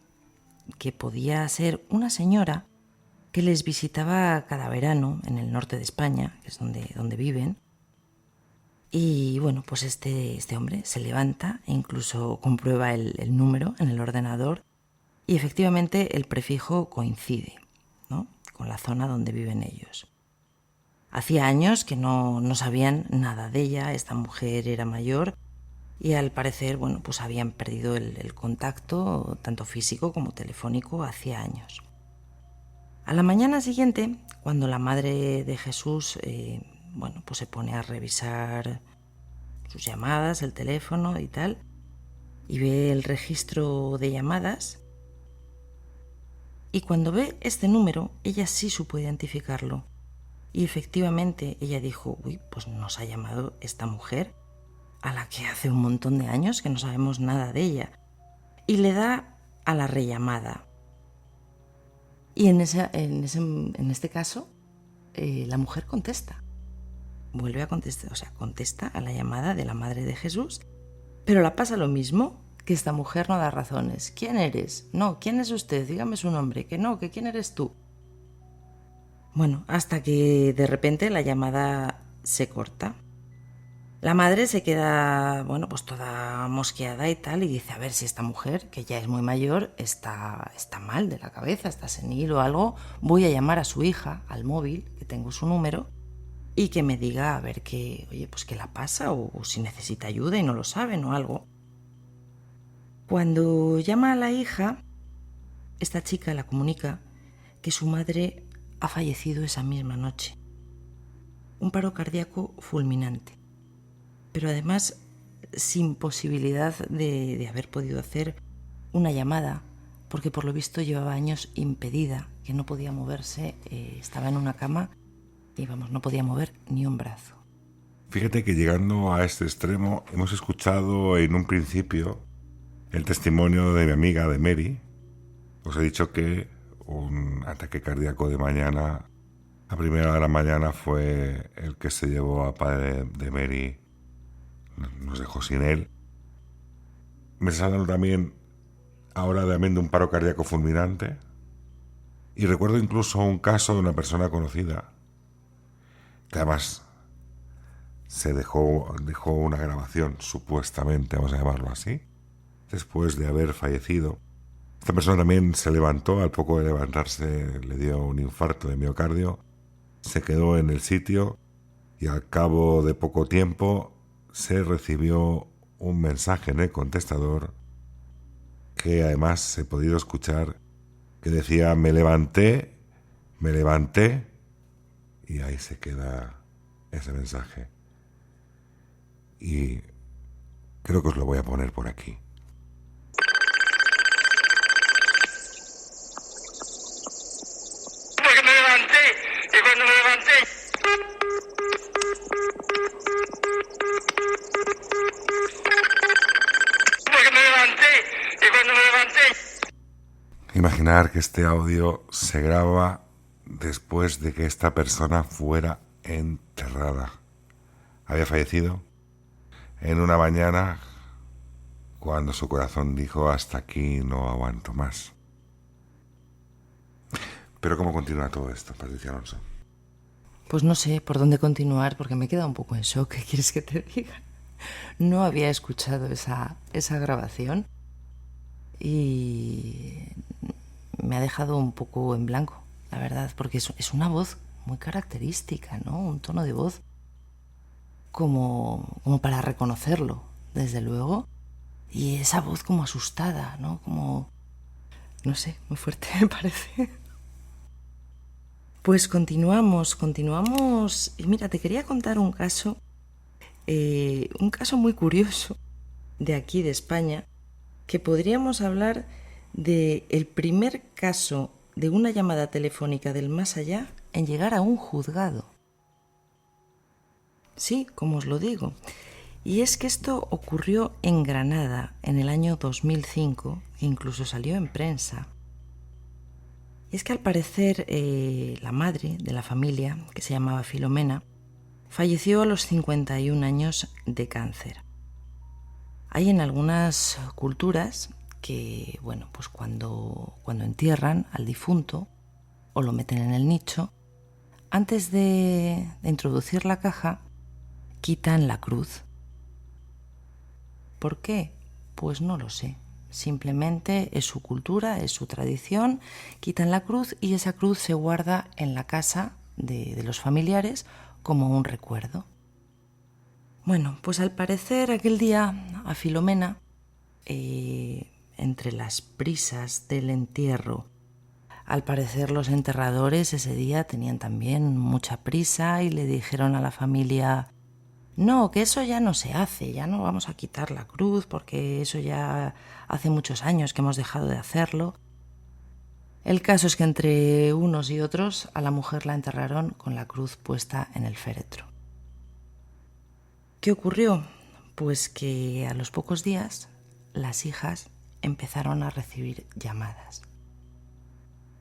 que podía ser una señora que les visitaba cada verano en el norte de España, que es donde viven. Y bueno, pues este hombre se levanta e incluso comprueba el número en el ordenador y efectivamente el prefijo coincide, ¿no?, con la zona donde viven ellos. Hacía años que no sabían nada de ella, esta mujer era mayor y al parecer, bueno, pues habían perdido el contacto, tanto físico como telefónico, hacía años. A la mañana siguiente, cuando la madre de Jesús bueno, pues se pone a revisar sus llamadas, el teléfono y tal, y ve el registro de llamadas, y cuando ve este número, ella sí supo identificarlo. Y efectivamente ella dijo: uy, pues nos ha llamado esta mujer a la que hace un montón de años que no sabemos nada de ella. Y le da a la rellamada. Y en este caso, la mujer contesta. Vuelve a contestar, o sea, contesta a la llamada de la madre de Jesús, pero la pasa lo mismo, que esta mujer no da razones. ¿Quién eres? No, ¿quién es usted? Dígame su nombre. Que no, que ¿quién eres tú? Bueno, hasta que de repente la llamada se corta. La madre se queda, bueno, pues toda mosqueada y tal, y dice: a ver si esta mujer, que ya es muy mayor, está mal de la cabeza, está senil o algo. Voy a llamar a su hija al móvil, que tengo su número, y que me diga a ver qué, oye, pues qué la pasa, o si necesita ayuda y no lo saben o algo. Cuando llama a la hija, esta chica la comunica que su madre ha fallecido esa misma noche. Un paro cardíaco fulminante. Pero además sin posibilidad de haber podido hacer una llamada, porque por lo visto llevaba años impedida, que no podía moverse, estaba en una cama y vamos, no podía mover ni un brazo. Fíjate que llegando a este extremo hemos escuchado en un principio el testimonio de mi amiga, de Mary. Os he dicho que un ataque cardíaco de mañana, a primera hora de la mañana, fue el que se llevó a padre de Mary, nos dejó sin él. Me está hablando también ahora de un paro cardíaco fulminante, y recuerdo incluso un caso de una persona conocida que además se dejó una grabación, supuestamente, vamos a llamarlo así, después de haber fallecido. Esta persona también se levantó, al poco de levantarse le dio un infarto de miocardio, se quedó en el sitio y al cabo de poco tiempo se recibió un mensaje en el contestador que además he podido escuchar, que decía: me levanté, y ahí se queda ese mensaje. Y creo que os lo voy a poner por aquí. Porque me levanté, y cuando me levanté Imaginar que este audio se graba después de que esta persona fuera enterrada. Había fallecido en una mañana cuando su corazón dijo: hasta aquí no aguanto más. Pero ¿cómo continúa todo esto, Patricia Alonso? Pues no sé por dónde continuar porque me he quedado un poco en shock. ¿Qué quieres que te diga? No había escuchado esa grabación y me ha dejado un poco en blanco, la verdad, porque es una voz muy característica, ¿no? Un tono de voz como para reconocerlo, desde luego. Y esa voz como asustada, ¿no? Como, no sé, muy fuerte me parece. Pues continuamos. Y mira, te quería contar un caso muy curioso de aquí, de España, que podríamos hablar de el primer caso de una llamada telefónica del más allá en llegar a un juzgado. Sí, como os lo digo. Y es que esto ocurrió en Granada en el año 2005, e incluso salió en prensa. Y es que al parecer la madre de la familia, que se llamaba Filomena, falleció a los 51 años de cáncer. Hay en algunas culturas que, bueno, pues cuando entierran al difunto o lo meten en el nicho, antes de introducir la caja, quitan la cruz. ¿Por qué? Pues no lo sé. Simplemente es su cultura, es su tradición, quitan la cruz y esa cruz se guarda en la casa de los familiares como un recuerdo. Bueno, pues al parecer aquel día a Filomena, entre las prisas del entierro, al parecer los enterradores ese día tenían también mucha prisa y le dijeron a la familia: no, que eso ya no se hace, ya no vamos a quitar la cruz porque eso ya hace muchos años que hemos dejado de hacerlo. El caso es que entre unos y otros a la mujer la enterraron con la cruz puesta en el féretro. ¿Qué ocurrió? Pues que a los pocos días las hijas empezaron a recibir llamadas.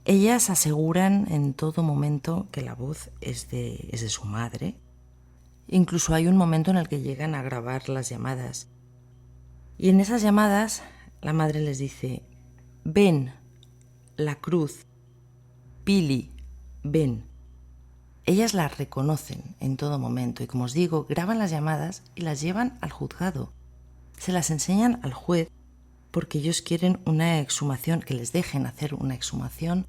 Ellas aseguran en todo momento que la voz es de su madre. Incluso hay un momento en el que llegan a grabar las llamadas. Y en esas llamadas la madre les dice: ven, la cruz, Pili, ven. Ellas la reconocen en todo momento y, como os digo, graban las llamadas y las llevan al juzgado. Se las enseñan al juez porque ellos quieren una exhumación, que les dejen hacer una exhumación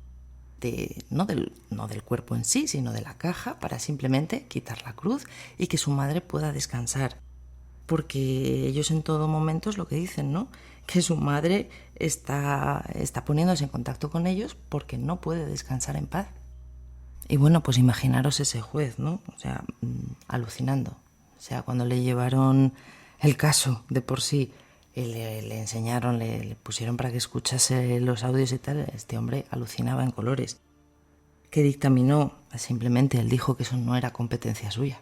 no del cuerpo en sí, sino de la caja, para simplemente quitar la cruz y que su madre pueda descansar. Porque ellos en todo momento es lo que dicen, ¿no? Que su madre está poniéndose en contacto con ellos porque no puede descansar en paz. Y bueno, pues imaginaros ese juez, ¿no? O sea, alucinando. O sea, cuando le llevaron el caso de por sí, le enseñaron, le pusieron para que escuchase los audios y tal, este hombre alucinaba en colores. ¿Qué dictaminó? Simplemente él dijo que eso no era competencia suya.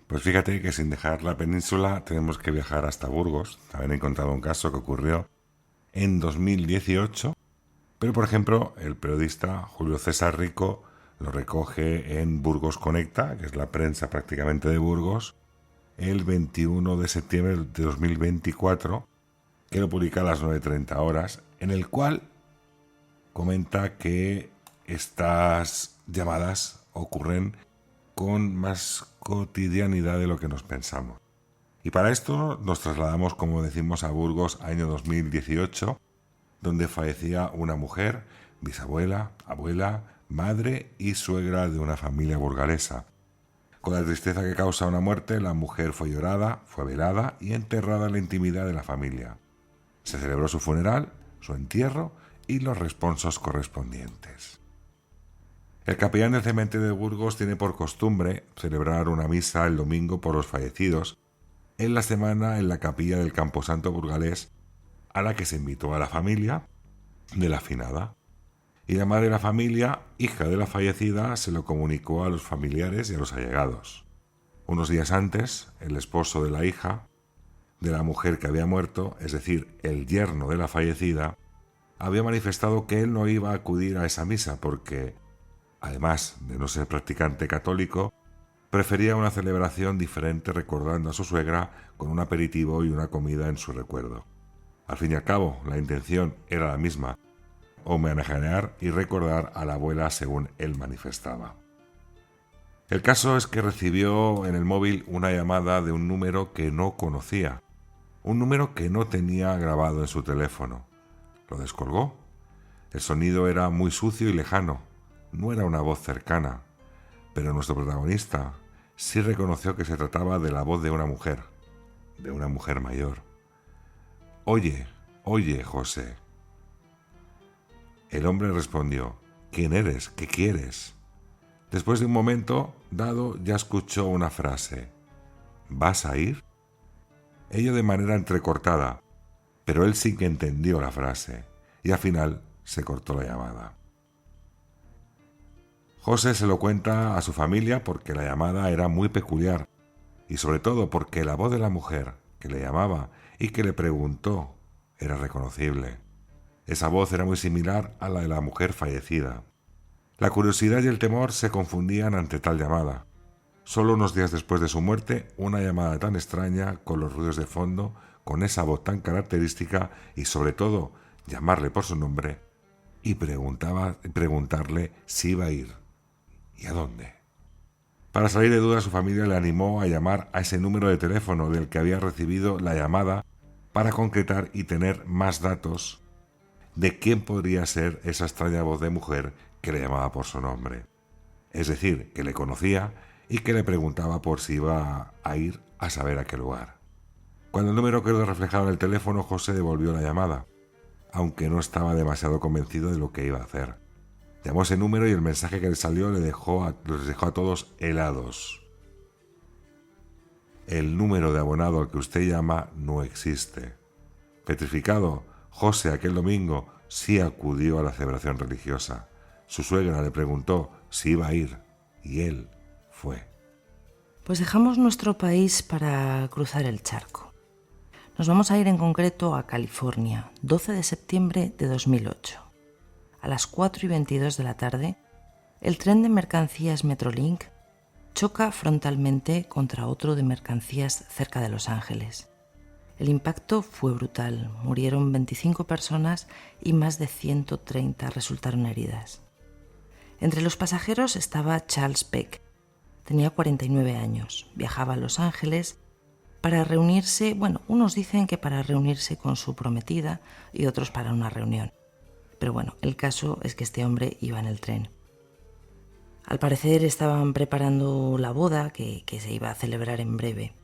Pues fíjate que sin dejar la península tenemos que viajar hasta Burgos. También he encontrado un caso que ocurrió en 2018, pero por ejemplo el periodista Julio César Rico lo recoge en Burgos Conecta, que es la prensa prácticamente de Burgos, el 21 de septiembre de 2024, que lo publica a las 9:30 horas, en el cual comenta que estas llamadas ocurren con más cotidianidad de lo que nos pensamos. Y para esto nos trasladamos, como decimos, a Burgos, año 2018, donde fallecía una mujer, bisabuela, abuela, madre y suegra de una familia burgalesa. Con la tristeza que causa una muerte, la mujer fue llorada, fue velada y enterrada en la intimidad de la familia. Se celebró su funeral, su entierro y los responsos correspondientes. El capellán del cementerio de Burgos tiene por costumbre celebrar una misa el domingo por los fallecidos en la semana en la capilla del Camposanto burgalés, a la que se invitó a la familia de la finada. Y la madre de la familia, hija de la fallecida, se lo comunicó a los familiares y a los allegados. Unos días antes, el esposo de la hija de la mujer que había muerto, es decir, el yerno de la fallecida, había manifestado que él no iba a acudir a esa misa porque, además de no ser practicante católico, prefería una celebración diferente recordando a su suegra con un aperitivo y una comida en su recuerdo. Al fin y al cabo, la intención era la misma, homenajear y recordar a la abuela según él manifestaba. El caso es que recibió en el móvil una llamada de un número que no conocía, un número que no tenía grabado en su teléfono. Lo descolgó. El sonido era muy sucio y lejano, no era una voz cercana, pero nuestro protagonista sí reconoció que se trataba de la voz de una mujer mayor. Oye, José. El hombre respondió: ¿Quién eres? ¿Qué quieres? Después de un momento dado ya escuchó una frase: ¿vas a ir? Ello de manera entrecortada, pero él sí que entendió la frase y al final se cortó la llamada. José se lo cuenta a su familia porque la llamada era muy peculiar y sobre todo porque la voz de la mujer que le llamaba y que le preguntó era reconocible. Esa voz era muy similar a la de la mujer fallecida. La curiosidad y el temor se confundían ante tal llamada. Solo unos días después de su muerte, una llamada tan extraña, con los ruidos de fondo, con esa voz tan característica y sobre todo llamarle por su nombre y preguntarle si iba a ir y a dónde. Para salir de duda, su familia le animó a llamar a ese número de teléfono del que había recibido la llamada para concretar y tener más datos de quién podría ser esa extraña voz de mujer que le llamaba por su nombre. Es decir, que le conocía y que le preguntaba por si iba a ir a saber a qué lugar. Cuando el número quedó reflejado en el teléfono, José devolvió la llamada, aunque no estaba demasiado convencido de lo que iba a hacer. Llamó ese número y el mensaje que le salió les dejó a todos helados. El número de abonado al que usted llama no existe. Petrificado, José aquel domingo sí acudió a la celebración religiosa. Su suegra le preguntó si iba a ir y él fue. Pues dejamos nuestro país para cruzar el charco. Nos vamos a ir en concreto a California, 12 de septiembre de 2008. A las 4:22 de la tarde, el tren de mercancías Metrolink choca frontalmente contra otro de mercancías cerca de Los Ángeles. El impacto fue brutal, murieron 25 personas y más de 130 resultaron heridas. Entre los pasajeros estaba Charles Peck. Tenía 49 años, viajaba a Los Ángeles para reunirse, unos dicen que para reunirse con su prometida y otros para una reunión. Pero el caso es que este hombre iba en el tren. Al parecer estaban preparando la boda que se iba a celebrar en breve.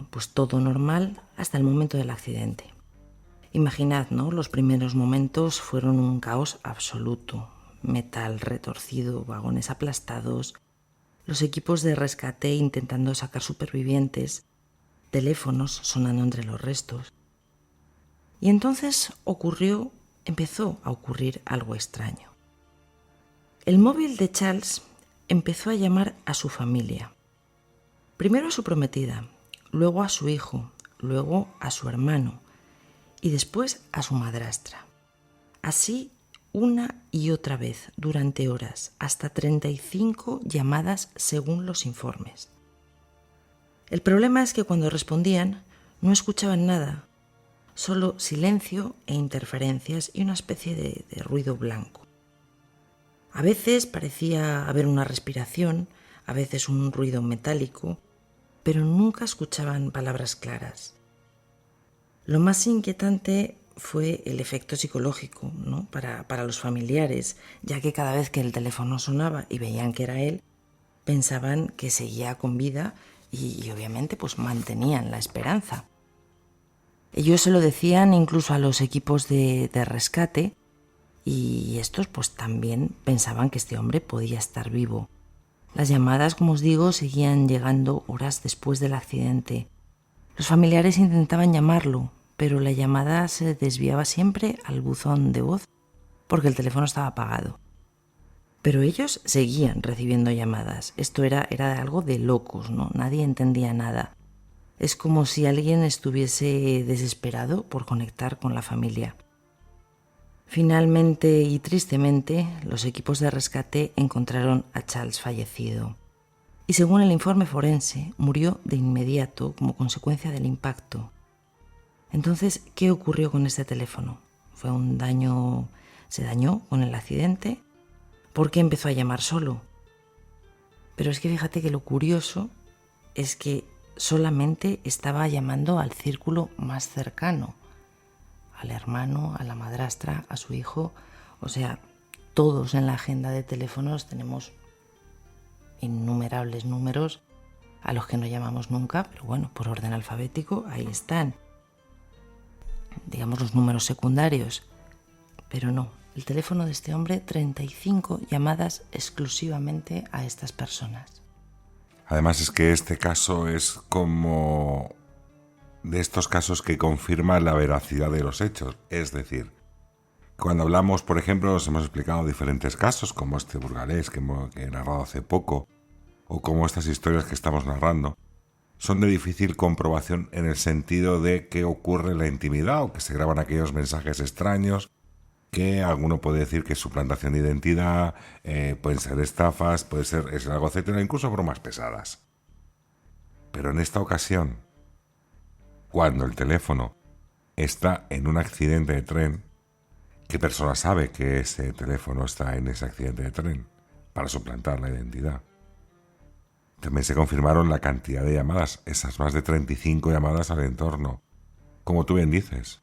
Pues todo normal hasta el momento del accidente. Imaginad, ¿no? Los primeros momentos fueron un caos absoluto. Metal retorcido, vagones aplastados, los equipos de rescate intentando sacar supervivientes, teléfonos sonando entre los restos. Y entonces empezó a ocurrir algo extraño. El móvil de Charles empezó a llamar a su familia. Primero a su prometida, luego a su hijo, luego a su hermano y después a su madrastra. Así una y otra vez durante horas, hasta 35 llamadas según los informes. El problema es que cuando respondían no escuchaban nada, solo silencio e interferencias y una especie de ruido blanco. A veces parecía haber una respiración, a veces un ruido metálico, pero nunca escuchaban palabras claras. Lo más inquietante fue el efecto psicológico, ¿no? para los familiares, ya que cada vez que el teléfono sonaba y veían que era él, pensaban que seguía con vida y obviamente mantenían la esperanza. Ellos se lo decían incluso a los equipos de rescate y estos también pensaban que este hombre podía estar vivo. Las llamadas, como os digo, seguían llegando horas después del accidente. Los familiares intentaban llamarlo, pero la llamada se desviaba siempre al buzón de voz porque el teléfono estaba apagado. Pero ellos seguían recibiendo llamadas. Esto era algo de locos, ¿no? Nadie entendía nada. Es como si alguien estuviese desesperado por conectar con la familia. Finalmente y tristemente, los equipos de rescate encontraron a Charles fallecido. Y según el informe forense, murió de inmediato como consecuencia del impacto. Entonces, ¿qué ocurrió con este teléfono? ¿Se dañó con el accidente? ¿Por qué empezó a llamar solo? Pero es que fíjate que lo curioso es que solamente estaba llamando al círculo más cercano, al hermano, a la madrastra, a su hijo. O sea, todos en la agenda de teléfonos tenemos innumerables números a los que no llamamos nunca, pero bueno, por orden alfabético ahí están, digamos, los números secundarios. Pero no, el teléfono de este hombre, 35 llamadas exclusivamente a estas personas. Además es que este caso es como de estos casos que confirman la veracidad de los hechos. Es decir, cuando hablamos, por ejemplo, nos hemos explicado diferentes casos, como este burgalés que he narrado hace poco, o como estas historias que estamos narrando, son de difícil comprobación en el sentido de que ocurre en la intimidad o que se graban aquellos mensajes extraños, que alguno puede decir que es suplantación de identidad, pueden ser estafas, puede ser algo, etcétera, incluso bromas pesadas. Pero en esta ocasión, cuando el teléfono está en un accidente de tren, ¿qué persona sabe que ese teléfono está en ese accidente de tren para suplantar la identidad? También se confirmaron la cantidad de llamadas, esas más de 35 llamadas al entorno. Como tú bien dices,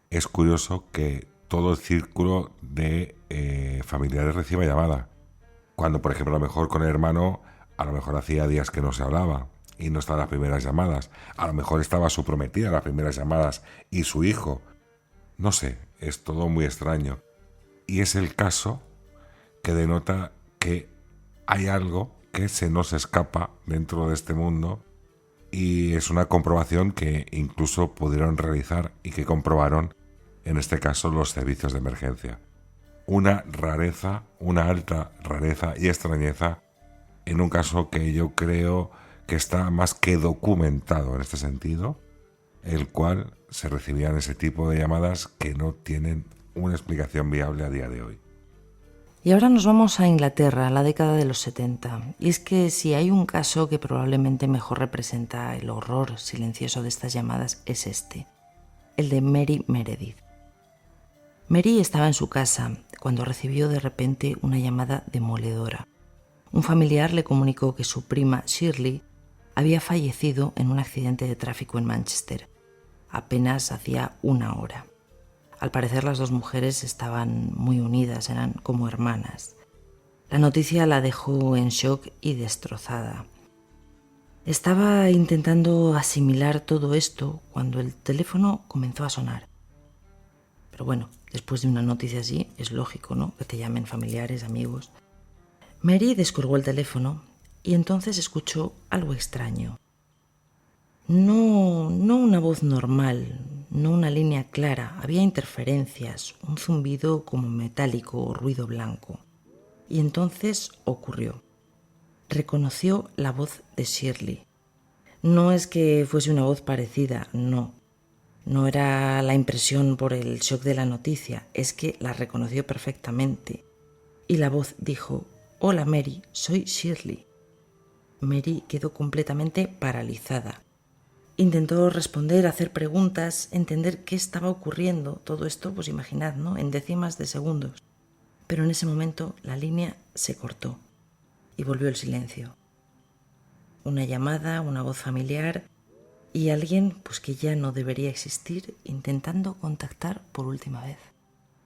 es curioso que todo el círculo de familiares reciba llamada. Cuando, por ejemplo, a lo mejor con el hermano, a lo mejor hacía días que no se hablaba y no estaban las primeras llamadas. A lo mejor estaba su prometida las primeras llamadas y su hijo. No sé, es todo muy extraño. Y es el caso que denota que hay algo que se nos escapa dentro de este mundo, y es una comprobación que incluso pudieron realizar y que comprobaron en este caso los servicios de emergencia. Una rareza, una alta rareza y extrañeza en un caso que yo creo que está más que documentado en este sentido, el cual se recibían ese tipo de llamadas que no tienen una explicación viable a día de hoy. Y ahora nos vamos a Inglaterra, a la década de los 70. Y es que si hay un caso que probablemente mejor representa el horror silencioso de estas llamadas, es este, el de Mary Meredith. Mary estaba en su casa cuando recibió de repente una llamada demoledora. Un familiar le comunicó que su prima Shirley había fallecido en un accidente de tráfico en Manchester. Apenas hacía una hora. Al parecer las dos mujeres estaban muy unidas, eran como hermanas. La noticia la dejó en shock y destrozada. Estaba intentando asimilar todo esto cuando el teléfono comenzó a sonar. Pero bueno, después de una noticia así, es lógico, ¿no?, que te llamen familiares, amigos. Mary descolgó el teléfono y entonces escuchó algo extraño. No una voz normal, no una línea clara, había interferencias, un zumbido como metálico o ruido blanco. Y entonces ocurrió. Reconoció la voz de Shirley. No es que fuese una voz parecida, no. No era la impresión por el shock de la noticia, es que la reconoció perfectamente. Y la voz dijo: «Hola Mary, soy Shirley». Mary quedó completamente paralizada. Intentó responder, hacer preguntas, entender qué estaba ocurriendo. Todo esto, pues imaginad, ¿no?, en décimas de segundos. Pero en ese momento la línea se cortó y volvió el silencio. Una llamada, una voz familiar y alguien pues que ya no debería existir intentando contactar por última vez.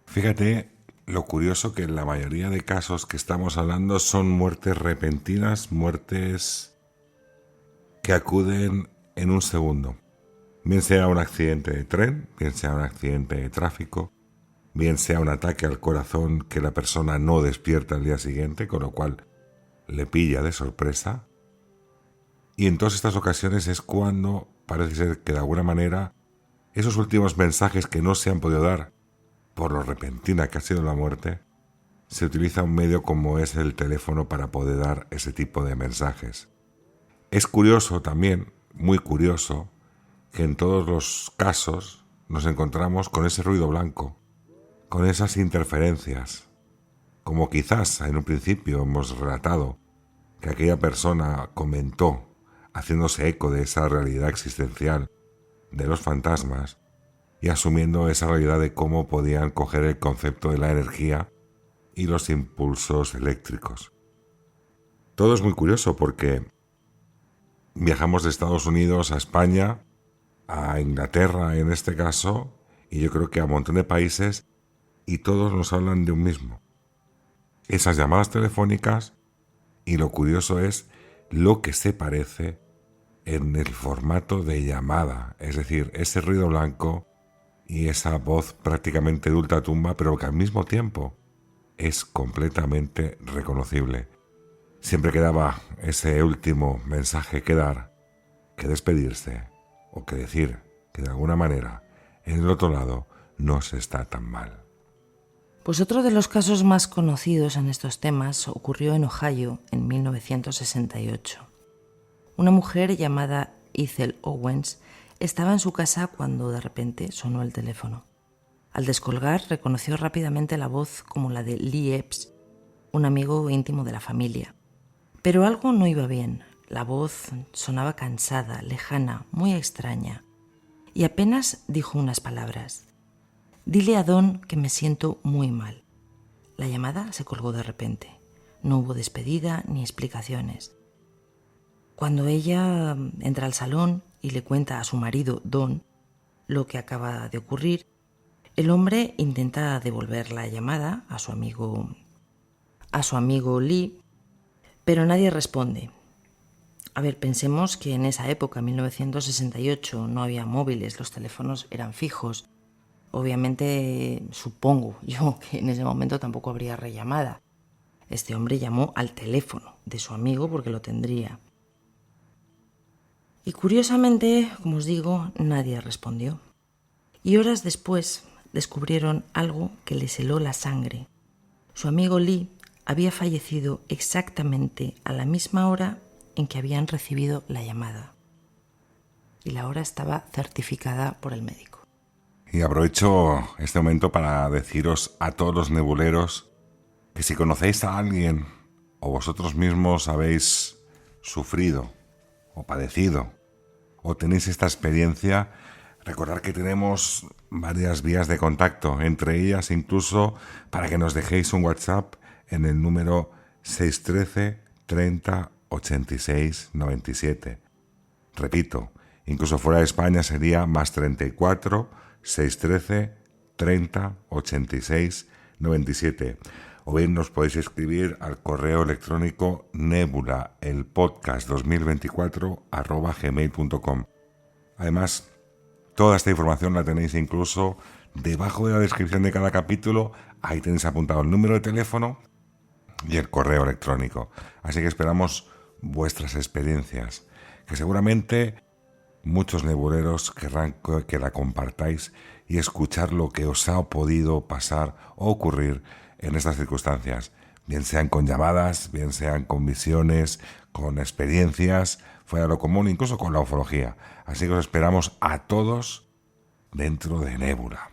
Fíjate lo curioso que en la mayoría de casos que estamos hablando son muertes repentinas, muertes que acuden en un segundo. Bien sea un accidente de tren, bien sea un accidente de tráfico, bien sea un ataque al corazón que la persona no despierta al día siguiente, con lo cual le pilla de sorpresa. Y en todas estas ocasiones es cuando parece ser que de alguna manera esos últimos mensajes que no se han podido dar por lo repentina que ha sido la muerte, se utiliza un medio como es el teléfono para poder dar ese tipo de mensajes. Es curioso también, muy curioso, que en todos los casos nos encontramos con ese ruido blanco, con esas interferencias, como quizás en un principio hemos relatado que aquella persona comentó, haciéndose eco de esa realidad existencial de los fantasmas y asumiendo esa realidad de cómo podían coger el concepto de la energía y los impulsos eléctricos. Todo es muy curioso porque viajamos de Estados Unidos a España, a Inglaterra en este caso, y yo creo que a un montón de países, y todos nos hablan de un mismo. Esas llamadas telefónicas, y lo curioso es lo que se parece en el formato de llamada, es decir, ese ruido blanco y esa voz prácticamente de ultratumba, pero que al mismo tiempo es completamente reconocible. Siempre quedaba ese último mensaje que dar, que despedirse o que decir que de alguna manera en el otro lado no se está tan mal. Pues otro de los casos más conocidos en estos temas ocurrió en Ohio en 1968. Una mujer llamada Ethel Owens estaba en su casa cuando de repente sonó el teléfono. Al descolgar reconoció rápidamente la voz como la de Lee Epps, un amigo íntimo de la familia. Pero algo no iba bien. La voz sonaba cansada, lejana, muy extraña. Y apenas dijo unas palabras. «Dile a Don que me siento muy mal». La llamada se colgó de repente. No hubo despedida ni explicaciones. Cuando ella entra al salón y le cuenta a su marido, Don, lo que acaba de ocurrir, el hombre intenta devolver la llamada a su amigo Lee, pero nadie responde. A ver, pensemos que en esa época, 1968, no había móviles, los teléfonos eran fijos. Obviamente, supongo yo que en ese momento tampoco habría rellamada. Este hombre llamó al teléfono de su amigo porque lo tendría. Y curiosamente, como os digo, nadie respondió. Y horas después descubrieron algo que les heló la sangre. Su amigo Lee había fallecido exactamente a la misma hora en que habían recibido la llamada. Y la hora estaba certificada por el médico. Y aprovecho este momento para deciros a todos los nebuleros que si conocéis a alguien o vosotros mismos habéis sufrido o padecido o tenéis esta experiencia, recordad que tenemos varias vías de contacto, entre ellas incluso para que nos dejéis un WhatsApp en el número 613 30 86 97. Repito, incluso fuera de España sería más 34 613 30 86 97. O bien nos podéis escribir al correo electrónico nebulaelpodcast2024@gmail.com. Además, toda esta información la tenéis incluso debajo de la descripción de cada capítulo. Ahí tenéis apuntado el número de teléfono y el correo electrónico. Así que esperamos vuestras experiencias, que seguramente muchos nebuleros querrán que la compartáis y escuchar lo que os ha podido pasar o ocurrir en estas circunstancias, bien sean con llamadas, bien sean con visiones, con experiencias fuera de lo común, incluso con la ufología. Así que os esperamos a todos dentro de Nébula.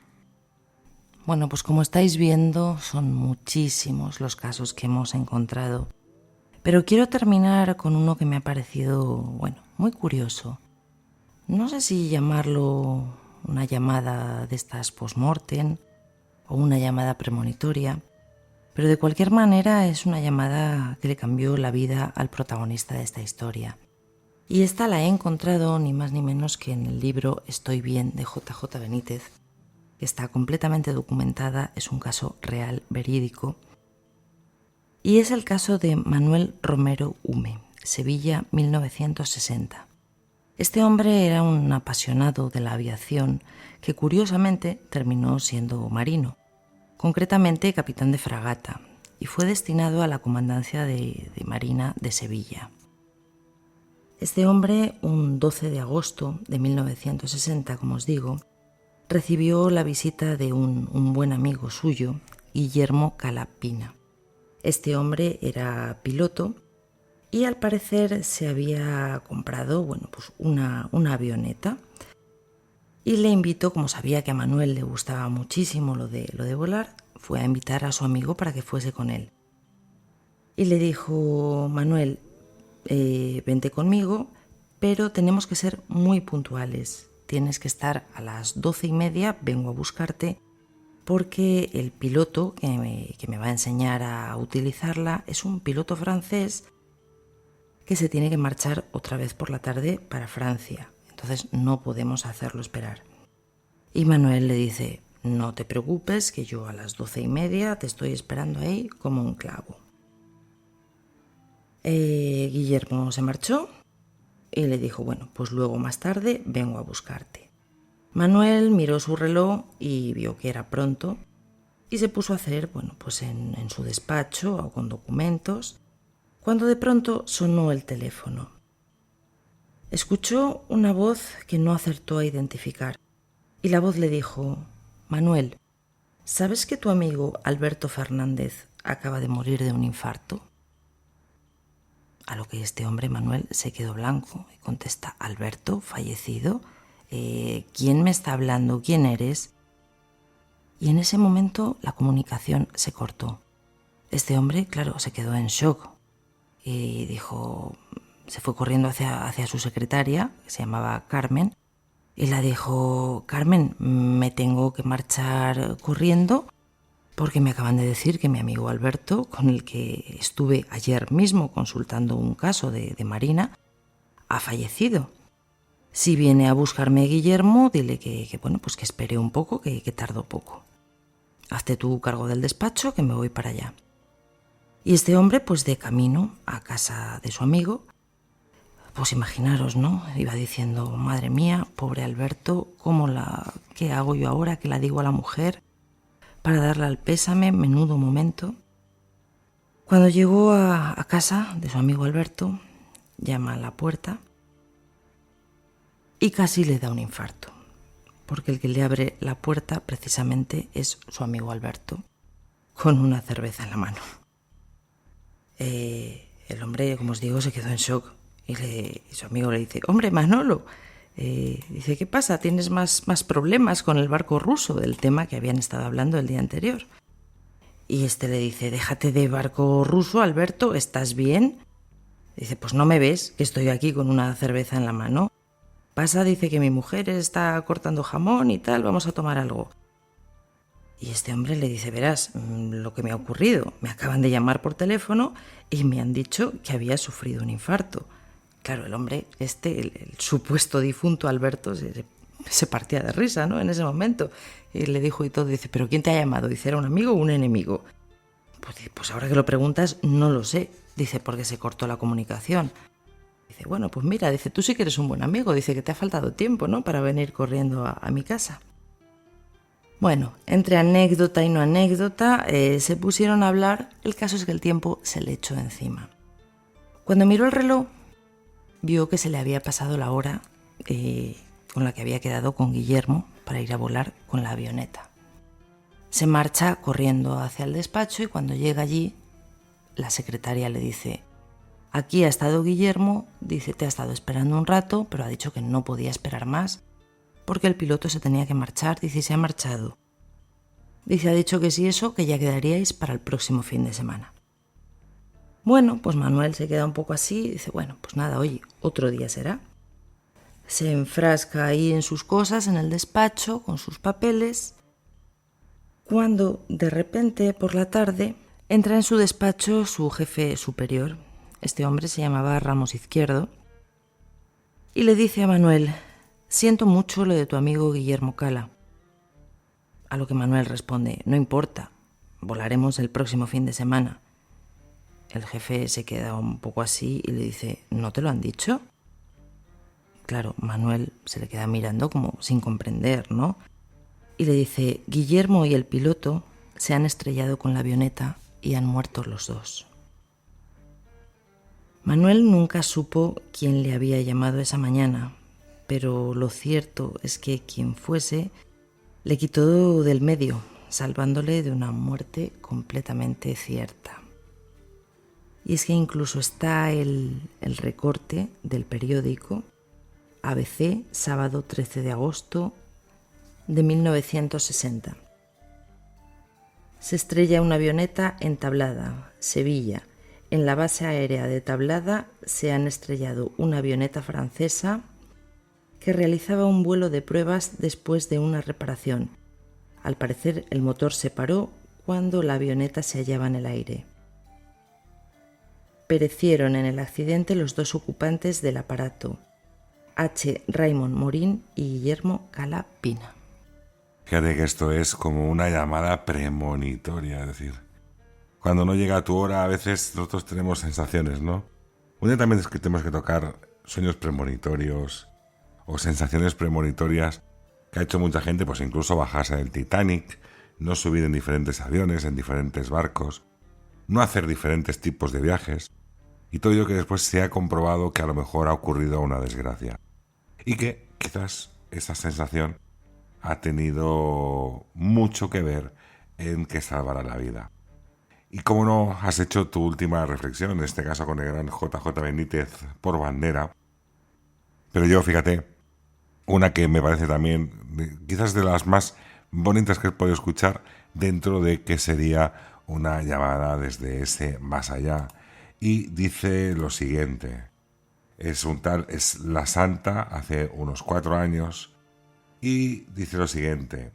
Bueno, pues como estáis viendo, son muchísimos los casos que hemos encontrado. Pero quiero terminar con uno que me ha parecido, muy curioso. No sé si llamarlo una llamada de estas post-mortem o una llamada premonitoria, pero de cualquier manera es una llamada que le cambió la vida al protagonista de esta historia. Y esta la he encontrado ni más ni menos que en el libro Estoy bien de JJ Benítez, que está completamente documentada, es un caso real, verídico, y es el caso de Manuel Romero Hume, Sevilla, 1960. Este hombre era un apasionado de la aviación que curiosamente terminó siendo marino, concretamente capitán de fragata, y fue destinado a la comandancia de Marina de Sevilla. Este hombre, un 12 de agosto de 1960, como os digo, recibió la visita de un buen amigo suyo, Guillermo Calapina. Este hombre era piloto y al parecer se había comprado una avioneta. Y le invitó, como sabía que a Manuel le gustaba muchísimo lo de volar, fue a invitar a su amigo para que fuese con él. Y le dijo: Manuel, vente conmigo, pero tenemos que ser muy puntuales. Tienes que estar a las 12:30, vengo a buscarte, porque el piloto que me va a enseñar a utilizarla es un piloto francés que se tiene que marchar otra vez por la tarde para Francia. Entonces no podemos hacerlo esperar. Y Manuel le dice: no te preocupes, que yo a las 12:30 te estoy esperando ahí como un clavo. Guillermo se marchó y le dijo: bueno, pues luego más tarde vengo a buscarte. Manuel miró su reloj y vio que era pronto y se puso a hacer, bueno, pues en su despacho o con documentos, cuando de pronto sonó el teléfono. Escuchó una voz que no acertó a identificar y la voz le dijo: Manuel, ¿sabes que tu amigo Alberto Fernández acaba de morir de un infarto? A lo que este hombre, Manuel, se quedó blanco y contesta: ¿Alberto, fallecido? ¿Quién me está hablando? ¿Quién eres? Y en ese momento la comunicación se cortó. Este hombre, claro, se quedó en shock y dijo, se fue corriendo hacia su secretaria, que se llamaba Carmen, y la dijo: Carmen, me tengo que marchar corriendo porque me acaban de decir que mi amigo Alberto, con el que estuve ayer mismo consultando un caso de Marina, ha fallecido. Si viene a buscarme Guillermo, dile que bueno, pues que espere un poco, que tardo poco. Hazte tú cargo del despacho, que me voy para allá. Y este hombre, pues de camino a casa de su amigo, pues imaginaros, ¿no? Iba diciendo: madre mía, pobre Alberto, ¿qué hago yo ahora? ¿Qué la digo a la mujer para darle al pésame? Menudo momento. Cuando llegó a casa de su amigo Alberto, llama a la puerta y casi le da un infarto, porque el que le abre la puerta precisamente es su amigo Alberto, con una cerveza en la mano. El hombre, como os digo, se quedó en shock y su amigo le dice: hombre, Manolo, dice, ¿qué pasa? ¿Tienes más problemas con el barco ruso, del tema que habían estado hablando el día anterior? Y este le dice: déjate de barco ruso, Alberto, ¿estás bien? Dice: pues no me ves, que estoy aquí con una cerveza en la mano. Pasa, dice, que mi mujer está cortando jamón y tal, vamos a tomar algo. Y este hombre le dice: verás, lo que me ha ocurrido, me acaban de llamar por teléfono y me han dicho que había sufrido un infarto. Claro, el hombre, el supuesto difunto Alberto, se partía de risa, ¿no? En ese momento. Y le dijo y todo, dice: ¿pero quién te ha llamado? Dice: ¿era un amigo o un enemigo? Pues ahora que lo preguntas, no lo sé. Dice: porque se cortó la comunicación. Dice: bueno, pues mira, dice, tú sí que eres un buen amigo. Dice que te ha faltado tiempo, ¿no? Para venir corriendo a mi casa. Bueno, entre anécdota y no anécdota, se pusieron a hablar. El caso es que el tiempo se le echó encima. Cuando miró el reloj, vio que se le había pasado la hora con la que había quedado con Guillermo para ir a volar con la avioneta. Se marcha corriendo hacia el despacho y cuando llega allí, la secretaria le dice: aquí ha estado Guillermo, dice, te ha estado esperando un rato, pero ha dicho que no podía esperar más porque el piloto se tenía que marchar. Dice: y se ha marchado. Dice: ha dicho que sí, eso, que ya quedaríais para el próximo fin de semana. Bueno, pues Manuel se queda un poco así, dice: bueno, pues nada, oye, otro día será. Se enfrasca ahí en sus cosas, en el despacho, con sus papeles, cuando de repente, por la tarde, entra en su despacho su jefe superior. Este hombre se llamaba Ramos Izquierdo y le dice a Manuel: siento mucho lo de tu amigo Guillermo Cala. A lo que Manuel responde: no importa, volaremos el próximo fin de semana. El jefe se queda un poco así y le dice: ¿no te lo han dicho? Claro, Manuel se le queda mirando como sin comprender, ¿no? Y le dice: Guillermo y el piloto se han estrellado con la avioneta y han muerto los dos. Manuel nunca supo quién le había llamado esa mañana, pero lo cierto es que quien fuese le quitó del medio, salvándole de una muerte completamente cierta. Y es que incluso está el recorte del periódico ABC, sábado 13 de agosto de 1960. Se estrella una avioneta en Tablada, Sevilla. En la base aérea de Tablada se han estrellado una avioneta francesa que realizaba un vuelo de pruebas después de una reparación. Al parecer, el motor se paró cuando la avioneta se hallaba en el aire. Perecieron en el accidente los 2 ocupantes del aparato, H. Raymond Morín y Guillermo Cala Pina. Fíjate que esto es como una llamada premonitoria, es decir, cuando no llega tu hora a veces nosotros tenemos sensaciones, ¿no? Un día también es que tenemos que tocar sueños premonitorios o sensaciones premonitorias que ha hecho mucha gente, pues incluso bajarse del Titanic, no subir en diferentes aviones, en diferentes barcos, no hacer diferentes tipos de viajes, y todo ello que después se ha comprobado que a lo mejor ha ocurrido una desgracia. Y que quizás esa sensación ha tenido mucho que ver en que salvará la vida. Y cómo no has hecho tu última reflexión, en este caso con el gran JJ Benítez por bandera. Pero yo, fíjate, una que me parece también quizás de las más bonitas que he podido escuchar dentro de que sería una llamada desde ese más allá. Y dice lo siguiente, es la santa hace unos 4 años y dice lo siguiente,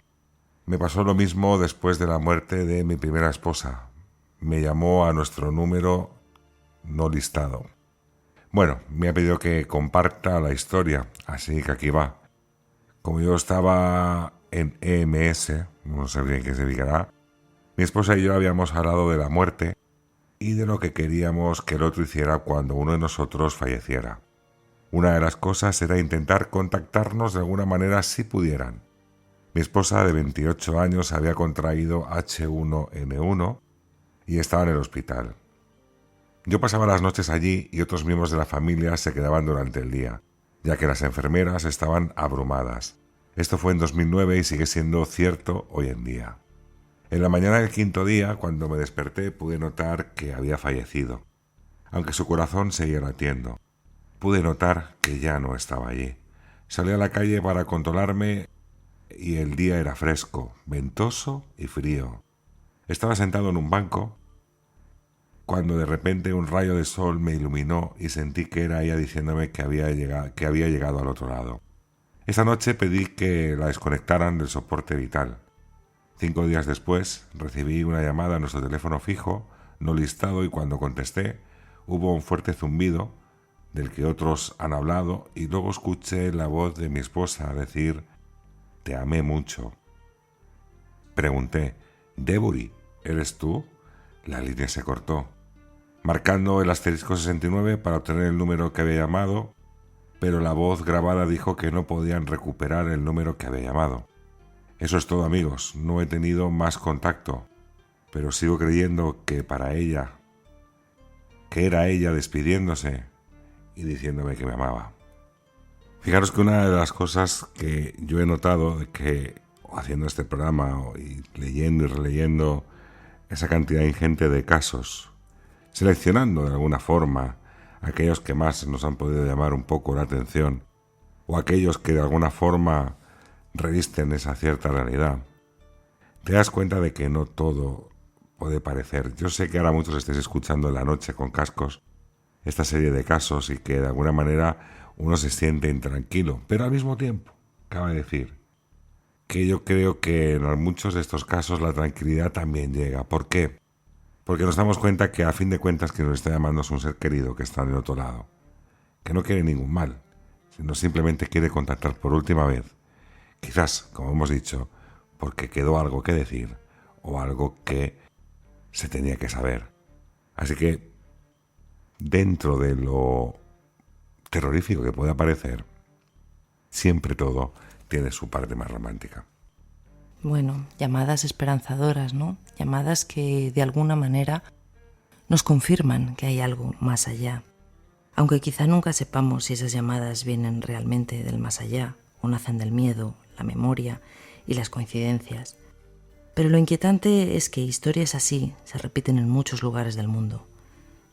me pasó lo mismo después de la muerte de mi primera esposa, me llamó a nuestro número no listado. Bueno, me ha pedido que comparta la historia, así que aquí va. Como yo estaba en EMS, no sé bien qué significará, mi esposa y yo habíamos hablado de la muerte y de lo que queríamos que el otro hiciera cuando uno de nosotros falleciera. Una de las cosas era intentar contactarnos de alguna manera si pudieran. Mi esposa de 28 años había contraído H1N1 y estaba en el hospital. Yo pasaba las noches allí y otros miembros de la familia se quedaban durante el día, ya que las enfermeras estaban abrumadas. Esto fue en 2009 y sigue siendo cierto hoy en día. En la mañana del 5.º día, cuando me desperté, pude notar que había fallecido, aunque su corazón seguía latiendo. Pude notar que ya no estaba allí. Salí a la calle para controlarme y el día era fresco, ventoso y frío. Estaba sentado en un banco cuando de repente un rayo de sol me iluminó y sentí que era ella diciéndome que había llegado al otro lado. Esa noche pedí que la desconectaran del soporte vital. 5 días después recibí una llamada a nuestro teléfono fijo, no listado, y cuando contesté hubo un fuerte zumbido del que otros han hablado y luego escuché la voz de mi esposa decir «Te amé mucho». Pregunté «Debury, ¿eres tú?». La línea se cortó. Marcando el asterisco 69 para obtener el número que había llamado, pero la voz grabada dijo que no podían recuperar el número que había llamado. Eso es todo, amigos, no he tenido más contacto, pero sigo creyendo que era ella despidiéndose y diciéndome que me amaba. Fijaros que una de las cosas que yo he notado de que haciendo este programa y leyendo y releyendo esa cantidad ingente de casos, seleccionando de alguna forma aquellos que más nos han podido llamar un poco la atención o aquellos que de alguna forma revisten esa cierta realidad, te das cuenta de que no todo puede parecer. Yo sé que ahora muchos estéis escuchando en la noche con cascos esta serie de casos y que de alguna manera uno se siente intranquilo, pero al mismo tiempo, cabe decir que yo creo que en muchos de estos casos la tranquilidad también llega. ¿Por qué? Porque nos damos cuenta que a fin de cuentas quien nos está llamando es un ser querido que está en el otro lado, que no quiere ningún mal, sino simplemente quiere contactar por última vez. Quizás, como hemos dicho, porque quedó algo que decir o algo que se tenía que saber. Así que, dentro de lo terrorífico que pueda parecer, siempre todo tiene su parte más romántica. Bueno, llamadas esperanzadoras, ¿no? Llamadas que de alguna manera nos confirman que hay algo más allá. Aunque quizá nunca sepamos si esas llamadas vienen realmente del más allá o nacen del miedo, la memoria y las coincidencias. Pero lo inquietante es que historias así se repiten en muchos lugares del mundo.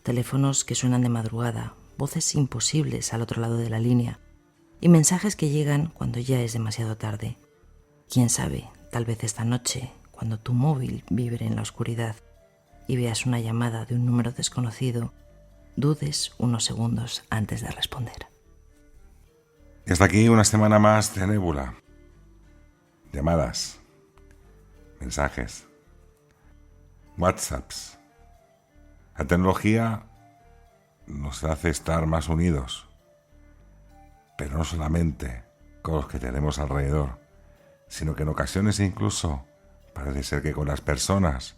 Teléfonos que suenan de madrugada, voces imposibles al otro lado de la línea y mensajes que llegan cuando ya es demasiado tarde. Quién sabe, tal vez esta noche, cuando tu móvil vibre en la oscuridad y veas una llamada de un número desconocido, dudes unos segundos antes de responder. Y hasta aquí una semana más de Nébula. Llamadas, mensajes, WhatsApps. La tecnología nos hace estar más unidos, pero no solamente con los que tenemos alrededor, sino que en ocasiones incluso parece ser que con las personas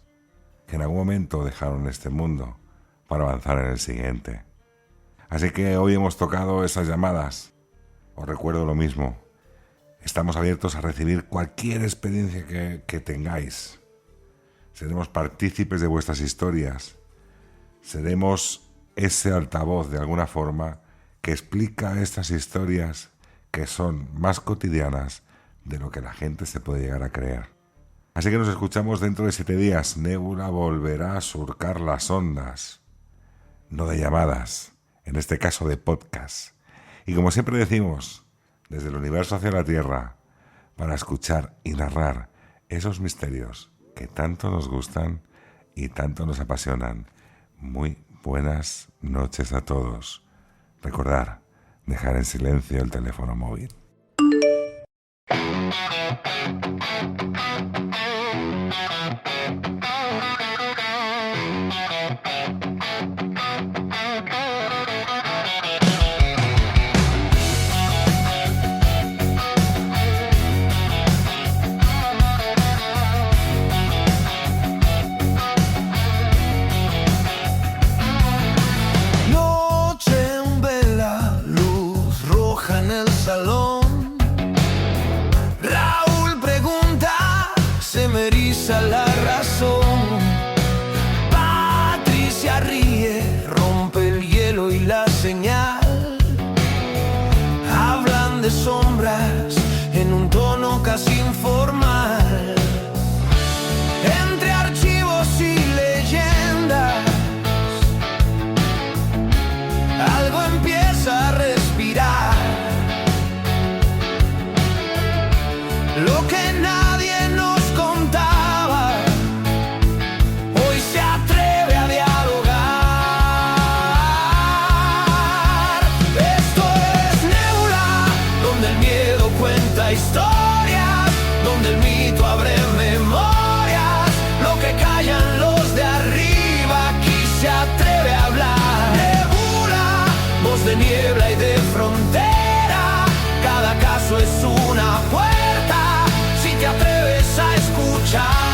que en algún momento dejaron este mundo para avanzar en el siguiente. Así que hoy hemos tocado esas llamadas. Os recuerdo lo mismo. Estamos abiertos a recibir cualquier experiencia que tengáis. Seremos partícipes de vuestras historias. Seremos ese altavoz de alguna forma que explica estas historias que son más cotidianas de lo que la gente se puede llegar a creer. Así que nos escuchamos dentro de 7 días. Nébula volverá a surcar las ondas, no de llamadas, en este caso de podcast. Y como siempre decimos, desde el universo hacia la Tierra, para escuchar y narrar esos misterios que tanto nos gustan y tanto nos apasionan. Muy buenas noches a todos. Recordar, dejar en silencio el teléfono móvil. Noche en vela, luz roja en el salón. Raúl pregunta, se me eriza la razón. Patricia ríe, rompe el hielo y la señal. Hablan de sombras en un tono casi informal. Entre archivos y leyendas, algo empieza a respirar. Lo que nadie nos contaba, hoy se atreve a dialogar. Esto es Nébula, donde el miedo cuenta historias, donde el mito abre memorias. Lo que callan los de arriba, aquí se atreve a hablar. Nébula, voz de niebla y de frontera, cada caso es una puerta, si te atreves a escuchar.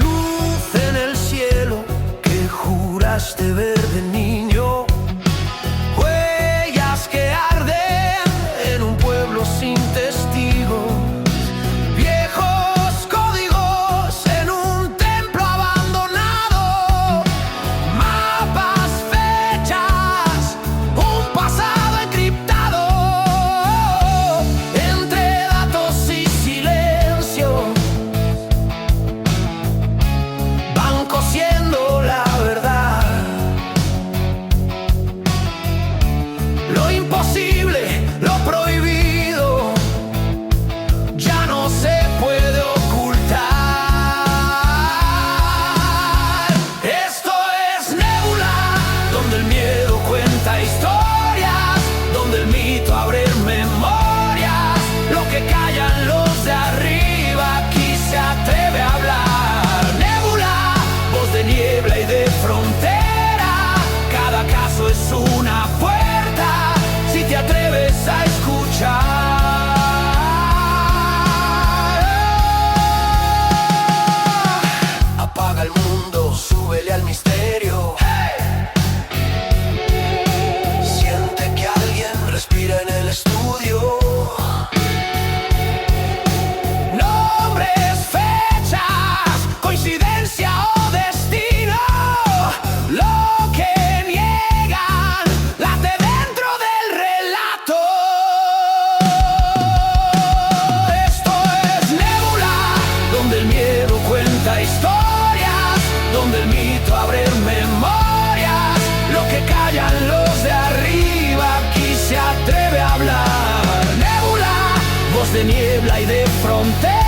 Luz en el cielo que juraste ver de niño. Huellas que arden en un pueblo sin testigos. Viejos códigos en un templo abandonado. de niebla y de frontera.